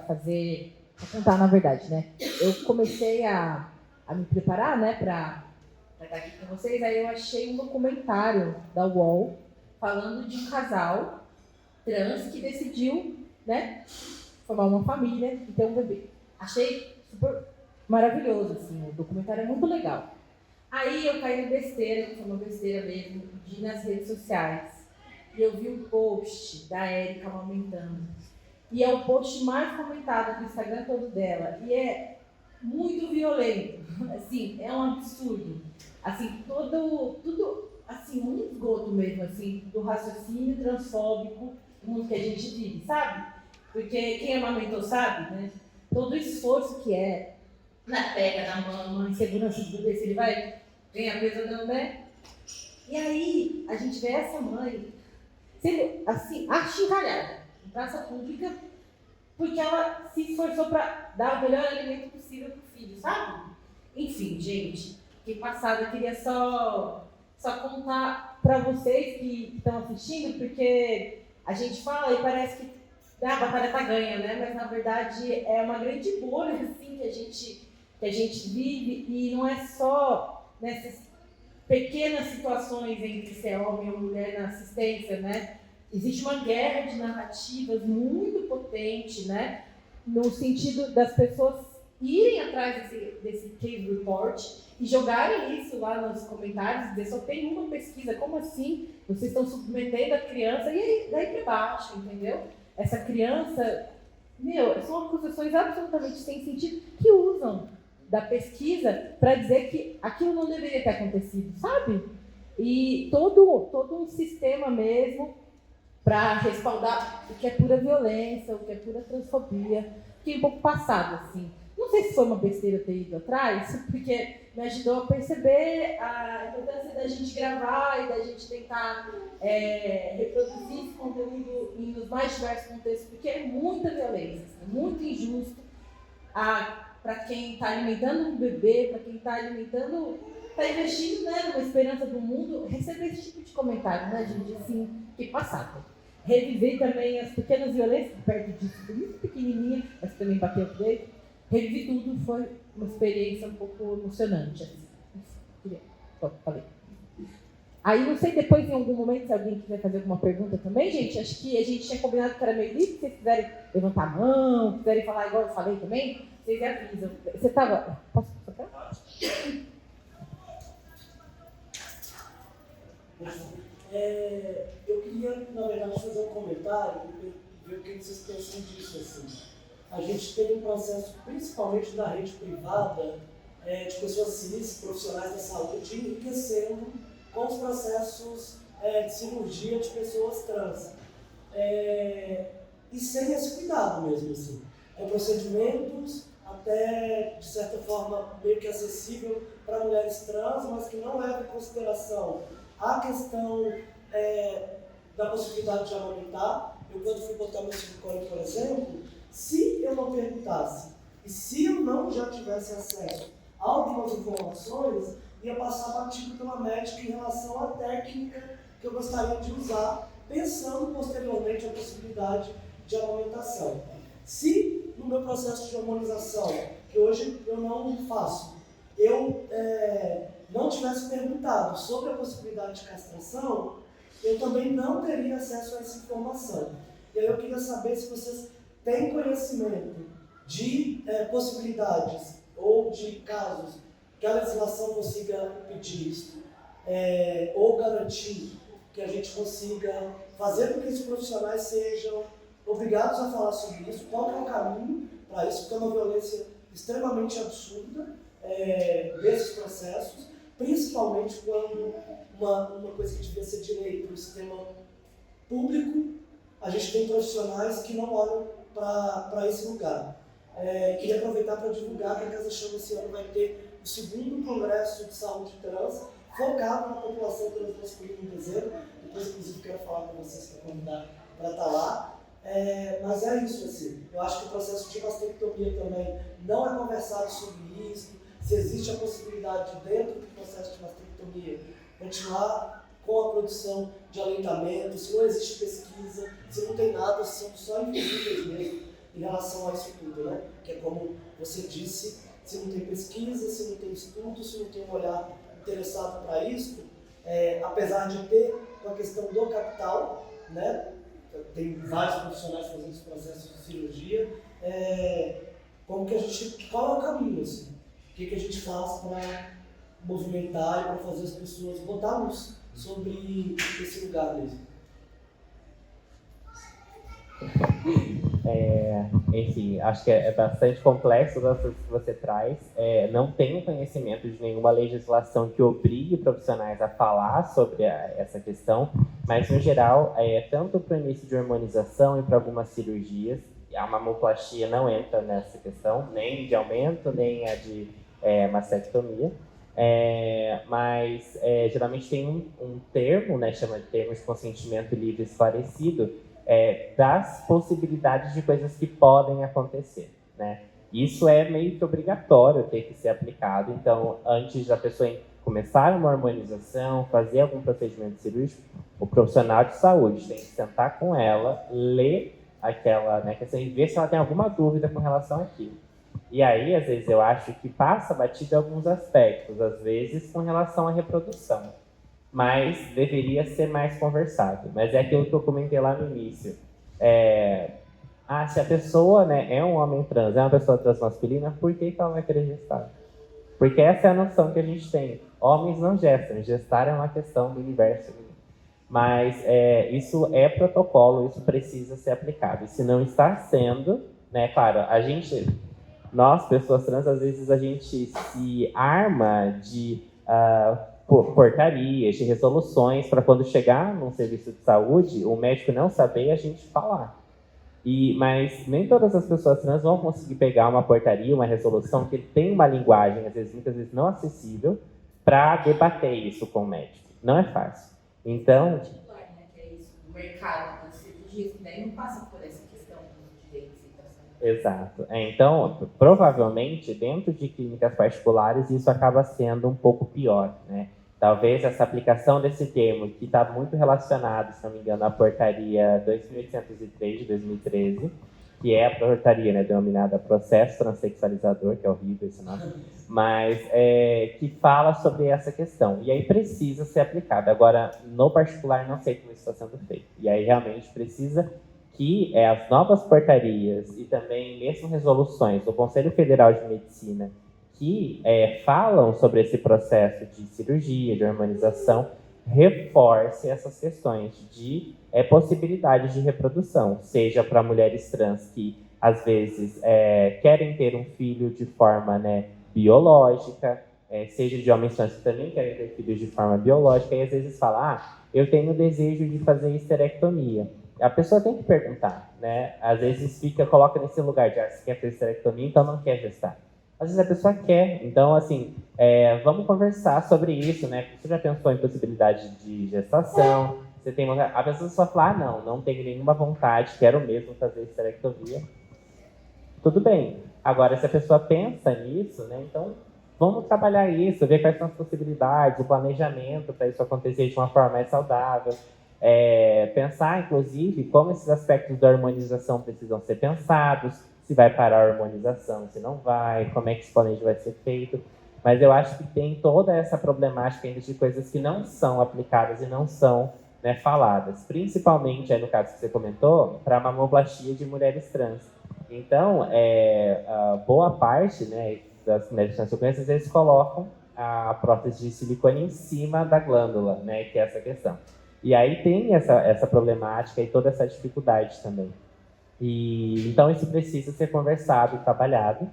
contar na verdade, né? Eu comecei a me preparar, né, para estar aqui com vocês, aí eu achei um documentário da UOL falando de um casal trans que decidiu, né, formar uma família e ter um bebê. Achei super maravilhoso, assim, o documentário é muito legal. Aí eu caí na besteira, que foi uma besteira mesmo, de ir nas redes sociais. E eu vi um post da Érica amamentando. E é o post mais comentado do Instagram todo dela. E é muito violento. Assim, é um absurdo. Assim, tudo assim, um esgoto mesmo, assim, do raciocínio transfóbico do mundo que a gente vive, sabe? Porque quem amamentou sabe, né? Todo o esforço que é na pega, na mama, em segurança do bebê, se ele vai ganhar peso ou não, né? E aí, a gente vê essa mãe sendo, assim, achincalhada em praça pública porque ela se esforçou para dar o melhor alimento possível para o filho, sabe? Enfim, gente, que passado, eu queria só contar para vocês que estão assistindo, porque a gente fala e parece que a batalha tá ganha, né? Mas na verdade é uma grande bolha assim, que a gente vive, e não é só nessas pequenas situações entre ser homem ou mulher na assistência, né? Existe uma guerra de narrativas muito potente, né? No sentido das pessoas irem atrás desse case report e jogarem isso lá nos comentários, dizer, só tem uma pesquisa, como assim? Vocês estão submetendo a criança, e aí, daí para baixo, entendeu? Essa criança, são acusações absolutamente sem sentido que usam da pesquisa para dizer que aquilo não deveria ter acontecido, sabe? E todo um sistema mesmo para respaldar o que é pura violência, o que é pura transfobia. Fiquei um pouco passada, assim. Não sei se foi uma besteira ter ido atrás, porque me ajudou a perceber a importância da gente gravar e da gente tentar reproduzir esse conteúdo nos mais diversos contextos, porque é muita violência, assim, muito injusto para quem está alimentando um bebê, para quem está investindo, né, numa esperança do mundo, receber esse tipo de comentário, né, gente, assim, que passado. Reviver também as pequenas violências, perto disso, muito pequenininha, mas também bateu por ele. Reviver tudo foi uma experiência um pouco emocionante. Assim. Falei. Aí, não sei, depois, em algum momento, se alguém quiser fazer alguma pergunta também, gente, acho que a gente tinha combinado que era meio livre, se vocês quiserem levantar a mão, quiserem falar igual eu falei também, vocês avisam. Você estava... Posso tocar? Eu queria, na verdade, fazer um comentário e ver o que vocês pensam disso. Assim. A gente tem um processo, principalmente da rede privada, de pessoas civis, profissionais da saúde, enriquecendo com os processos de cirurgia de pessoas trans. E sem esse cuidado mesmo, assim. Procedimentos até, de certa forma, meio que acessível para mulheres trans, mas que não levam em consideração a questão da possibilidade de amamentar. Eu, quando fui botar meu silicone, por exemplo, se eu não perguntasse e se eu não já tivesse acesso a algumas informações, ia passar batido pela médica em relação à técnica que eu gostaria de usar, pensando posteriormente a possibilidade de amamentação. Se no meu processo de hormonização, que hoje eu não faço, eu não tivesse perguntado sobre a possibilidade de castração, eu também não teria acesso a essa informação. E aí eu queria saber se vocês têm conhecimento de possibilidades ou de casos que a legislação consiga impedir isso, ou garantir que a gente consiga fazer com que esses profissionais sejam obrigados a falar sobre isso, qual é o caminho para isso, porque é uma violência extremamente absurda desses processos, principalmente quando uma coisa que devia ser direito no sistema público, a gente tem profissionais que não olham para esse lugar. Queria aproveitar para divulgar que a Casa Chama esse ano vai ter o 2º Congresso de Saúde Trans, focado na população transmasculina em dezembro. Depois, inclusive, quero falar com vocês para convidar para estar lá. Mas é isso, assim. Eu acho que o processo de mastectomia também não é conversado sobre isso. Se existe a possibilidade de, dentro do processo de mastectomia, continuar com a produção de aleitamento, se não existe pesquisa, se não tem nada, são só invisíveis mesmo em relação a isso tudo, né? Que é como você disse, se não tem pesquisa, se não tem estudo, se não tem um olhar interessado para isso, apesar de ter uma questão do capital, né? Tem vários profissionais fazendo esse processo de cirurgia, como que a gente, qual é o caminho, assim? O que a gente faz para movimentar e para fazer as pessoas botar luz sobre esse lugar mesmo? Enfim, acho que é bastante complexo o assunto que você traz. Não tenho conhecimento de nenhuma legislação que obrigue profissionais a falar sobre essa questão, mas, no geral, tanto para o início de hormonização e para algumas cirurgias, a mamoplastia não entra nessa questão, nem de aumento, nem a de mastectomia. Mas geralmente tem um termo, né, chama de termo de consentimento livre esclarecido, das possibilidades de coisas que podem acontecer, né? Isso é meio que obrigatório ter que ser aplicado. Então, antes da pessoa começar uma hormonização, fazer algum procedimento cirúrgico, o profissional de saúde tem que sentar com ela, ler aquela, né, questão e ver se ela tem alguma dúvida com relação àquilo. E aí, às vezes, eu acho que passa batido em alguns aspectos, às vezes com relação à reprodução. Mas deveria ser mais conversado. Mas é aquilo que eu comentei lá no início. Se a pessoa, né, é um homem trans, é uma pessoa transmasculina, por que ela vai querer gestar? Porque essa é a noção que a gente tem. Homens não gestam, gestar é uma questão do universo. Mas isso é protocolo, isso precisa ser aplicado. E se não está sendo, né, claro, nós, pessoas trans, às vezes a gente se arma de portarias, de resoluções, para quando chegar num serviço de saúde, o médico não saber, a gente falar. Mas nem todas as pessoas trans vão conseguir pegar uma portaria, uma resolução que tem uma linguagem, muitas vezes não acessível, para debater isso com o médico. Não é fácil. Então... Que é isso, o mercado de cirurgias, que daí não passa por essa questão dos direitos e tal. Exato. Então, provavelmente, dentro de clínicas particulares, isso acaba sendo um pouco pior, né? Talvez essa aplicação desse termo, que está muito relacionado, se não me engano, à portaria 2803 de 2013, que é a portaria, né, denominada processo transexualizador, que é horrível esse nome, mas que fala sobre essa questão. E aí precisa ser aplicado. Agora, no particular, não sei como isso está sendo feito. E aí realmente precisa que as novas portarias e também mesmo resoluções do Conselho Federal de Medicina que falam sobre esse processo de cirurgia, de hormonização, reforce essas questões de possibilidade de reprodução, seja para mulheres trans que, às vezes, querem ter um filho de forma, né, biológica, seja de homens trans que também querem ter filhos de forma biológica, e às vezes fala, eu tenho o desejo de fazer histerectomia. A pessoa tem que perguntar, né? Às vezes coloca nesse lugar de, você quer fazer histerectomia, então não quer gestar. Às vezes a pessoa quer, então, assim, vamos conversar sobre isso, né? Você já pensou em possibilidade de gestação? Você tem a pessoa só fala, não tenho nenhuma vontade, quero mesmo fazer histerectomia. Tudo bem. Agora, se a pessoa pensa nisso, né? Então, vamos trabalhar isso, ver quais são as possibilidades, o planejamento para isso acontecer de uma forma mais saudável. Pensar, inclusive, como esses aspectos da hormonização precisam ser pensados, se vai parar a hormonização, se não vai, como é que esse planejo vai ser feito. Mas eu acho que tem toda essa problemática ainda de coisas que não são aplicadas e não são, né, faladas. Principalmente, no caso que você comentou, para a mamoplastia de mulheres trans. Então, boa parte, né, das mulheres trans que eu conheço, às vezes colocam a prótese de silicone em cima da glândula, né, que é essa questão. E aí tem essa problemática e toda essa dificuldade também. E então isso precisa ser conversado e trabalhado.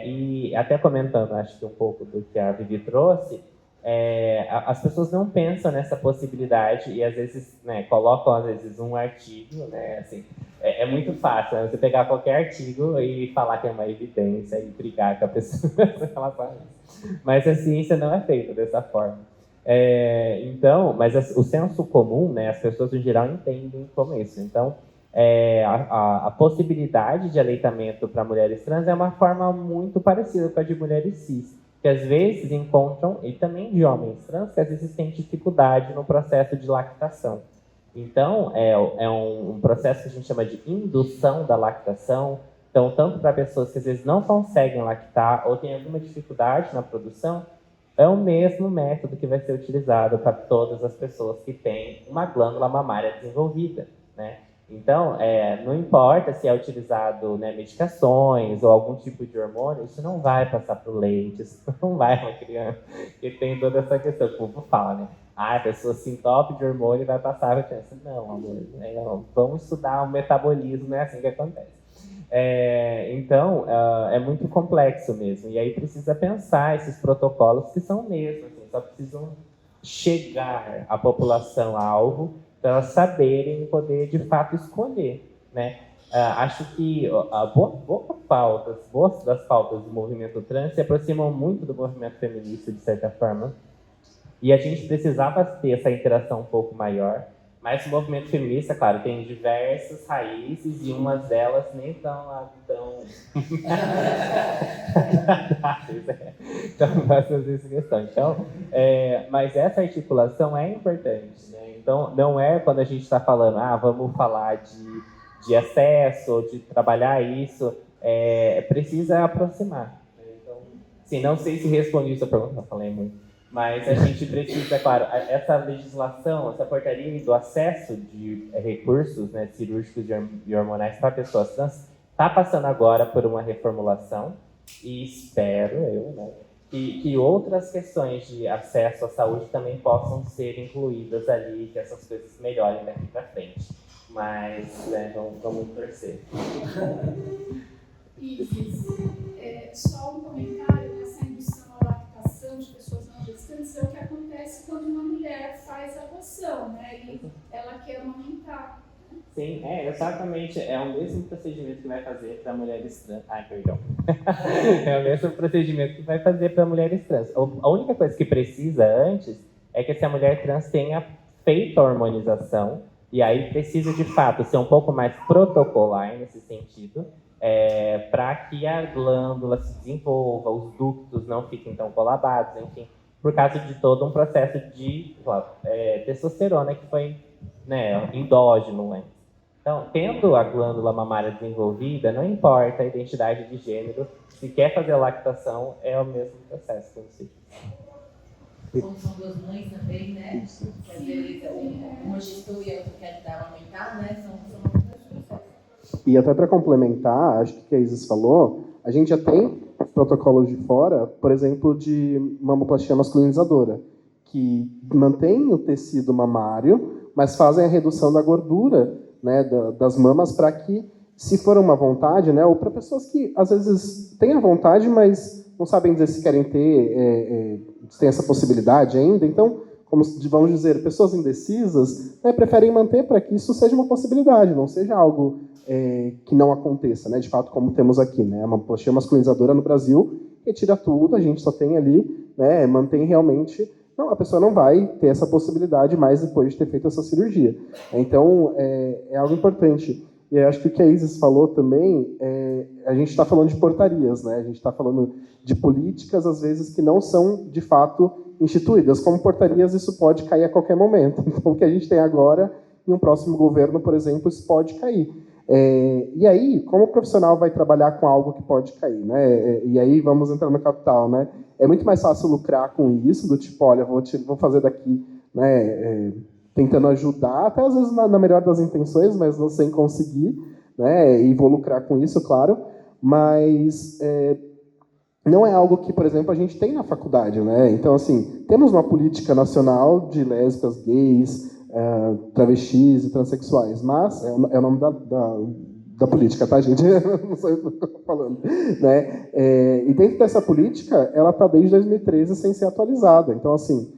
E até comentando, acho que um pouco do que a Vivi trouxe, as pessoas não pensam nessa possibilidade e às vezes, né, colocam às vezes um artigo, né, assim, é muito fácil, né, você pegar qualquer artigo e falar que é uma evidência e brigar com a pessoa em relação a isso. Mas a ciência não é feita dessa forma. Então, mas o senso comum, né, as pessoas em geral entendem como isso. Então, a possibilidade de aleitamento para mulheres trans é uma forma muito parecida com a de mulheres cis, que às vezes encontram, e também de homens trans, que às vezes têm dificuldade no processo de lactação. Então, é um processo que a gente chama de indução da lactação. Então, tanto para pessoas que às vezes não conseguem lactar ou têm alguma dificuldade na produção, é o mesmo método que vai ser utilizado para todas as pessoas que têm uma glândula mamária desenvolvida, né? Então, não importa se é utilizado, né, medicações ou algum tipo de hormônio, isso não vai passar para o leite, isso não vai para uma criança, que tem toda essa questão. O povo fala, né? A pessoa se entope de hormônio e vai passar para a criança. Não, amor, vamos estudar o metabolismo, não é assim que acontece. Então, é muito complexo mesmo. E aí precisa pensar esses protocolos que são mesmo, assim, só precisam chegar à população-alvo para elas saberem poder, de fato, escolher, né? Acho que boas das pautas do movimento trans se aproximam muito do movimento feminista, de certa forma, e a gente precisava ter essa interação um pouco maior, mas o movimento feminista, claro, tem diversas raízes e umas delas nem tão então, bastante essa questão. Então, mas essa articulação é importante, né? Então, não é quando a gente está falando, vamos falar de acesso, de trabalhar isso, precisa aproximar. Né? Então, sim, não sei se respondi essa pergunta, não falei muito, mas a gente precisa, claro, essa legislação, essa portaria do acesso de recursos, né, cirúrgicos e hormonais para pessoas trans está passando agora por uma reformulação e espero eu, né, que outras questões de acesso à saúde também possam ser incluídas ali, que essas coisas melhorem daqui para frente. Mas, né, vamos torcer. Isis, só um comentário nessa indução à lactação de pessoas não gestantes é o que acontece quando uma mulher faz adoção, né? E ela quer amamentar. Sim, exatamente. É o mesmo procedimento que vai fazer para mulheres trans. Perdão. É o mesmo procedimento que vai fazer para mulheres trans. A única coisa que precisa antes é que essa mulher trans tenha feito a hormonização, e aí precisa, de fato, ser um pouco mais protocolar nesse sentido, para que a glândula se desenvolva, os ductos não fiquem tão colabados, enfim, por causa de todo um processo de testosterona que foi, né, endógeno antes. Então, tendo a glândula mamária desenvolvida, não importa a identidade de gênero, se quer fazer a lactação, é o mesmo processo, como se diz. Como são duas mães também, né? Às vezes uma gestou e a outra quer dar aumentar, né? São dois processos. E até para complementar, acho que o que a Isis falou, a gente já tem protocolos de fora, por exemplo, de mamoplastia masculinizadora, que mantém o tecido mamário, mas fazem a redução da gordura, né, das mamas, para que, se for uma vontade, né, ou para pessoas que às vezes têm a vontade, mas não sabem dizer se querem ter, se tem essa possibilidade ainda, então, como vamos dizer, pessoas indecisas, né, preferem manter para que isso seja uma possibilidade, não seja algo que não aconteça, né, de fato, como temos aqui, né, uma mamoplastia masculinizadora no Brasil, retira tudo, a gente só tem ali, né, mantém realmente. Não, a pessoa não vai ter essa possibilidade mais depois de ter feito essa cirurgia. Então, é algo importante. E eu acho que o que a Isis falou também, a gente está falando de portarias, né? A gente está falando de políticas, às vezes, que não são, de fato, instituídas. Como portarias, isso pode cair a qualquer momento. Então, o que a gente tem agora, em um próximo governo, por exemplo, isso pode cair. E aí, como o profissional vai trabalhar com algo que pode cair, né? E aí vamos entrar no capital, né? É muito mais fácil lucrar com isso, do tipo, olha, vou fazer daqui, né? Tentando ajudar, até às vezes na melhor das intenções, mas não sem conseguir, né? E vou lucrar com isso, claro. Mas não é algo que, por exemplo, a gente tem na faculdade, né? Então, assim, temos uma política nacional de lésbicas, gays, travestis e transexuais, mas é o nome da política, tá, gente? Não sei o que eu estou falando. Né? E dentro dessa política, ela está desde 2013 sem ser atualizada. Então, assim,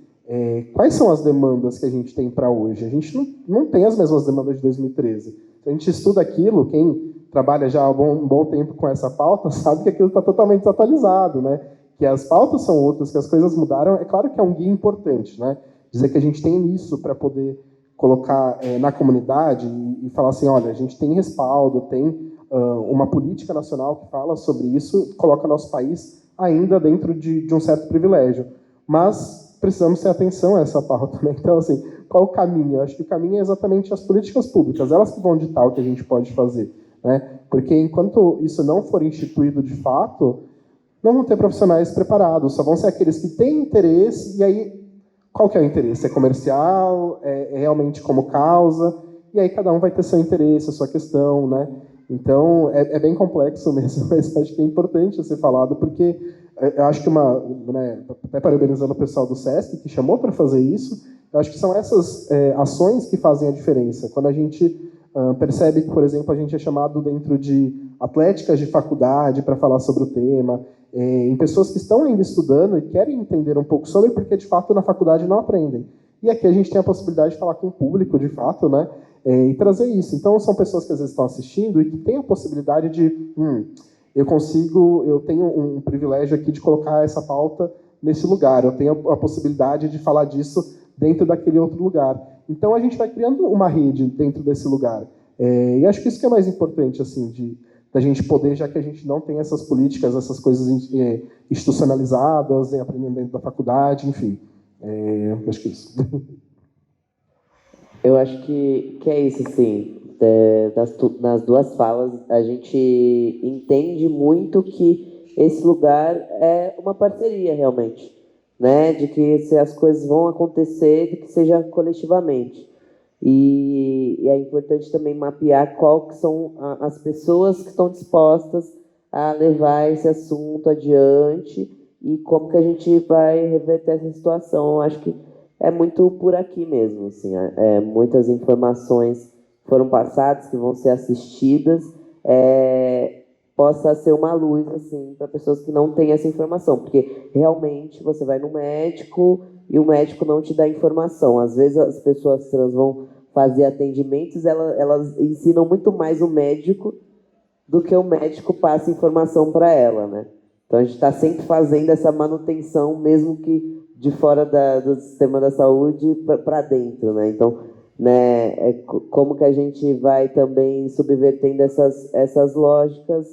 quais são as demandas que a gente tem para hoje? A gente não tem as mesmas demandas de 2013. Se a gente estuda aquilo, quem trabalha já há um bom tempo com essa pauta sabe que aquilo está totalmente desatualizado, né? Que as pautas são outras, que as coisas mudaram. É claro que é um guia importante, né? Dizer que a gente tem isso para poder colocar na comunidade e falar assim, olha, a gente tem respaldo, tem uma política nacional que fala sobre isso, coloca nosso país ainda dentro de um certo privilégio. Mas precisamos ter atenção a essa pauta, né? Então, assim, qual o caminho? Eu acho que o caminho é exatamente as políticas públicas, elas que vão ditar o que a gente pode fazer, né? Porque enquanto isso não for instituído de fato, não vão ter profissionais preparados, só vão ser aqueles que têm interesse, e aí qual que é o interesse? É comercial? É realmente como causa? E aí cada um vai ter seu interesse, a sua questão, né? Então, é bem complexo mesmo, mas acho que é importante ser falado, porque eu acho que até parabenizando o pessoal do SESC, que chamou para fazer isso, eu acho que são essas ações que fazem a diferença. Quando a gente percebe que, por exemplo, a gente é chamado dentro de atléticas de faculdade para falar sobre o tema, em pessoas que estão ainda estudando e querem entender um pouco sobre, porque, de fato, na faculdade não aprendem. E aqui a gente tem a possibilidade de falar com o público, de fato, né? E trazer isso. Então, são pessoas que, às vezes, estão assistindo e que têm a possibilidade de... eu tenho um privilégio aqui de colocar essa pauta nesse lugar. Eu tenho a possibilidade de falar disso dentro daquele outro lugar. Então, a gente vai criando uma rede dentro desse lugar. E acho que isso que é mais importante, assim, da gente poder, já que a gente não tem essas políticas, essas coisas institucionalizadas, aprendendo dentro da faculdade, enfim. Acho que é isso. Eu acho que é isso, assim. Nas duas falas, a gente entende muito que esse lugar é uma parceria, realmente. Né? De que se as coisas vão acontecer, de que seja coletivamente. E é importante também mapear qual que são as pessoas que estão dispostas a levar esse assunto adiante e como que a gente vai reverter essa situação. Eu acho que é muito por aqui mesmo, assim, muitas informações foram passadas, que vão ser assistidas, possa ser uma luz, assim, para pessoas que não têm essa informação, porque realmente você vai no médico e o médico não te dá informação. Às vezes as pessoas trans vão fazer atendimentos, elas ensinam muito mais o médico do que o médico passa informação para ela, né? Então a gente está sempre fazendo essa manutenção, mesmo que de fora do sistema da saúde para dentro, né? Então, né, como que a gente vai também subvertendo essas lógicas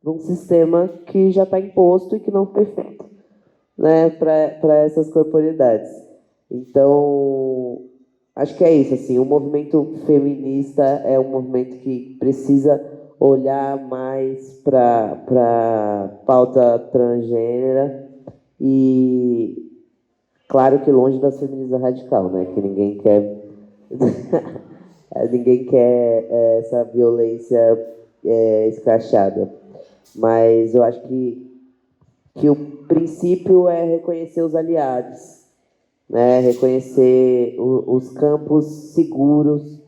num sistema que já está imposto e que não foi feito, né, para essas corporidades. Então, acho que é isso, assim, o movimento feminista é um movimento que precisa olhar mais para pauta transgênera e, claro que longe da feminista radical, né? Que ninguém quer ninguém quer essa violência escrachada. Mas eu acho que o princípio é reconhecer os aliados, né? Reconhecer os campos seguros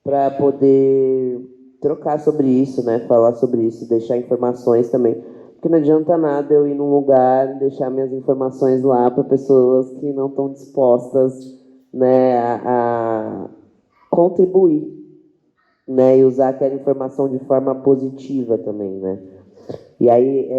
para poder trocar sobre isso, né? Falar sobre isso, deixar informações também. Porque não adianta nada eu ir num lugar e deixar minhas informações lá para pessoas que não estão dispostas, né, a contribuir, né, e usar aquela informação de forma positiva também, né? E aí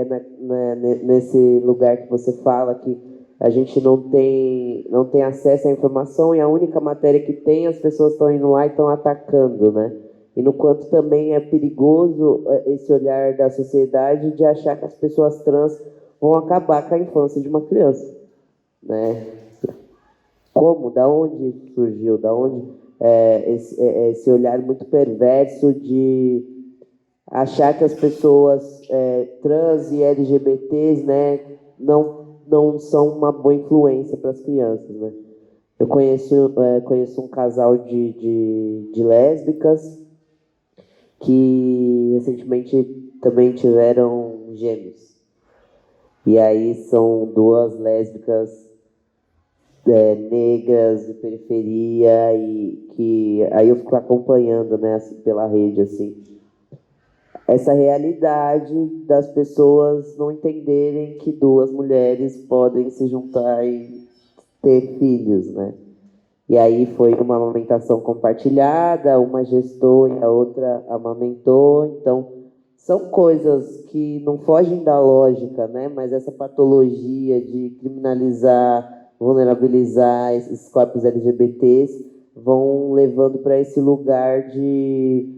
nesse lugar que você fala que a gente não tem acesso à informação e a única matéria que tem, as pessoas estão indo lá e estão atacando, né? E no quanto também é perigoso esse olhar da sociedade de achar que as pessoas trans vão acabar com a infância de uma criança, né? Como? Da onde isso surgiu? Da onde esse olhar muito perverso de achar que as pessoas trans e LGBTs, né, não são uma boa influência para as crianças, né? Eu conheço um casal de lésbicas que recentemente também tiveram gêmeos. E aí são duas lésbicas negras de periferia e que aí eu fico acompanhando, né, assim, pela rede, assim, essa realidade das pessoas não entenderem que duas mulheres podem se juntar e ter filhos, né? E aí foi uma amamentação compartilhada, uma gestou e a outra amamentou. Então, são coisas que não fogem da lógica, né? Mas essa patologia de criminalizar, vulnerabilizar esses corpos LGBTs vão levando para esse lugar de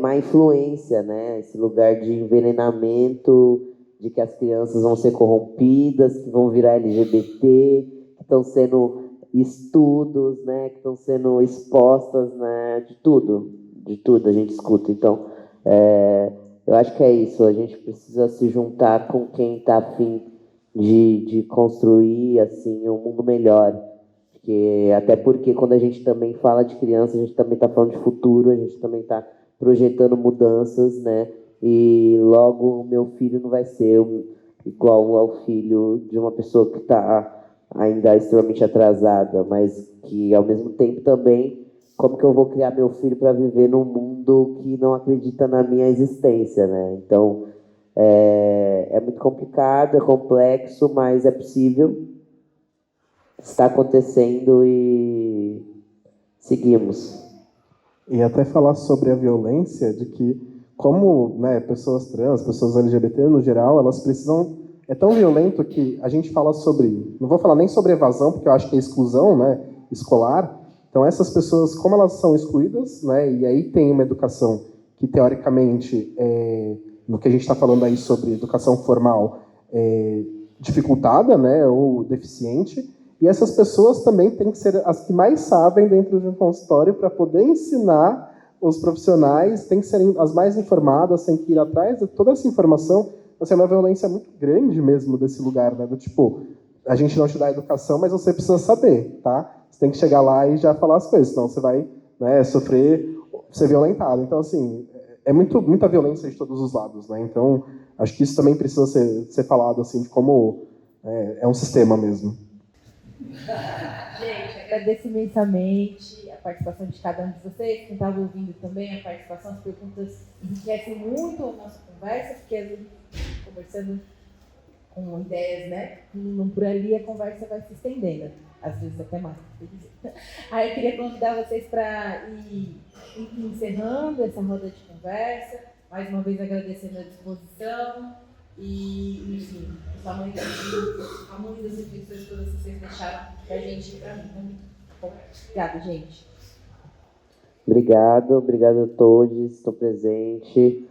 má influência, né? Esse lugar de envenenamento, de que as crianças vão ser corrompidas, que vão virar LGBT, que estão sendo estudos, né, que estão sendo expostas, né, de tudo a gente escuta. Então, eu acho que é isso, a gente precisa se juntar com quem está afim de construir, assim, um mundo melhor, até porque quando a gente também fala de criança, a gente também está falando de futuro, a gente também está projetando mudanças, né, e logo o meu filho não vai ser igual ao filho de uma pessoa que está ainda extremamente atrasada, mas que, ao mesmo tempo, também, como que eu vou criar meu filho para viver num mundo que não acredita na minha existência, né? Então, é muito complicado, é complexo, mas é possível, está acontecendo e seguimos. E até falar sobre a violência, de que como, né, pessoas trans, pessoas LGBT no geral, elas precisam... É tão violento que a gente fala sobre... Não vou falar nem sobre evasão, porque eu acho que é exclusão, né, escolar. Então, essas pessoas, como elas são excluídas, né, e aí tem uma educação que, teoricamente, no que a gente está falando aí sobre educação formal, dificultada, né, ou deficiente, e essas pessoas também têm que ser as que mais sabem dentro de um consultório para poder ensinar os profissionais, têm que serem as mais informadas, têm que ir atrás de toda essa informação. Assim, é uma violência muito grande mesmo desse lugar, né? Do tipo, a gente não te dá educação, mas você precisa saber, tá? Você tem que chegar lá e já falar as coisas, senão você vai, né, sofrer, ser violentado. Então, assim, é muita violência de todos os lados, né? Então, acho que isso também precisa ser falado, assim, de como é um sistema mesmo. Gente, agradeço imensamente a participação de cada um de vocês, quem estava ouvindo também, a participação, as perguntas enriquecem muito a nossa conversa, porque a gente conversando com ideias, né? Por ali a conversa vai se estendendo, às vezes até mais. Aí eu queria convidar vocês para ir encerrando essa roda de conversa, mais uma vez agradecendo a disposição e, enfim, o tamanho das reflexões todas que vocês deixaram para a gente e para mim também. Obrigada, gente. Obrigado a todos que estão presentes.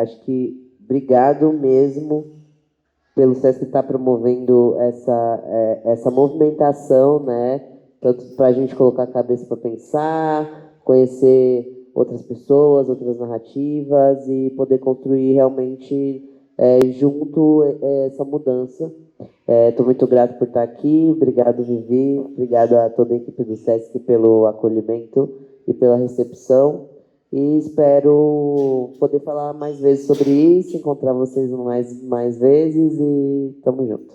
Acho que obrigado mesmo pelo SESC estar promovendo essa movimentação, né, tanto para a gente colocar a cabeça para pensar, conhecer outras pessoas, outras narrativas e poder construir realmente junto essa mudança. Estou muito grato por estar aqui, obrigado Vivi, obrigado a toda a equipe do SESC pelo acolhimento e pela recepção. E espero poder falar mais vezes sobre isso, encontrar vocês mais vezes e tamo junto.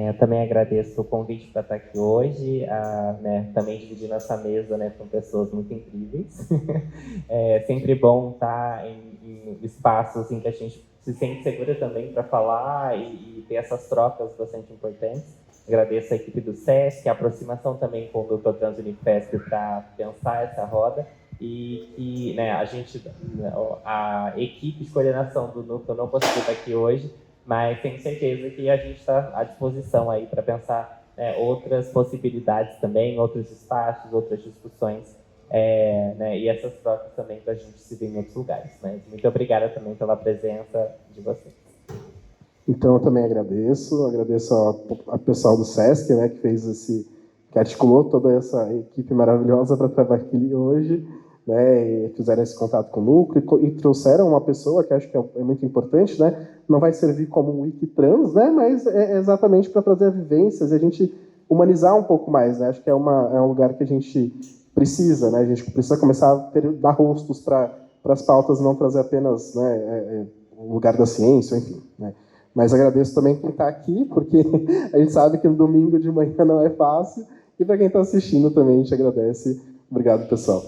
Eu também agradeço o convite para estar aqui hoje, também dividindo essa mesa, né, com pessoas muito incríveis. É sempre bom estar em espaços em que a gente se sente segura também para falar e ter essas trocas bastante importantes. Agradeço a equipe do SESC, a aproximação também com o Núcleo Transunifesp para pensar essa roda e que, né, a equipe de coordenação do Núcleo não conseguiu estar aqui hoje, mas tenho certeza que a gente está à disposição aí para pensar outras possibilidades também, outros espaços, outras discussões, e essas trocas também para a gente se ver em outros lugares. Mas muito obrigada também pela presença de vocês. Então, eu também agradeço ao pessoal do SESC, né, que articulou toda essa equipe maravilhosa para trabalhar aqui hoje, né, e fizeram esse contato com o núcleo e trouxeram uma pessoa que acho que é muito importante, né, não vai servir como um Wikitrans, né, mas é exatamente para trazer vivências e a gente humanizar um pouco mais, né, acho que é um lugar que a gente precisa, né, a gente precisa começar a dar rostos para as pautas, não trazer apenas, né, o lugar da ciência, enfim, né. Mas agradeço também quem está aqui, porque a gente sabe que no domingo de manhã não é fácil. E para quem está assistindo também, a gente agradece. Obrigado, pessoal.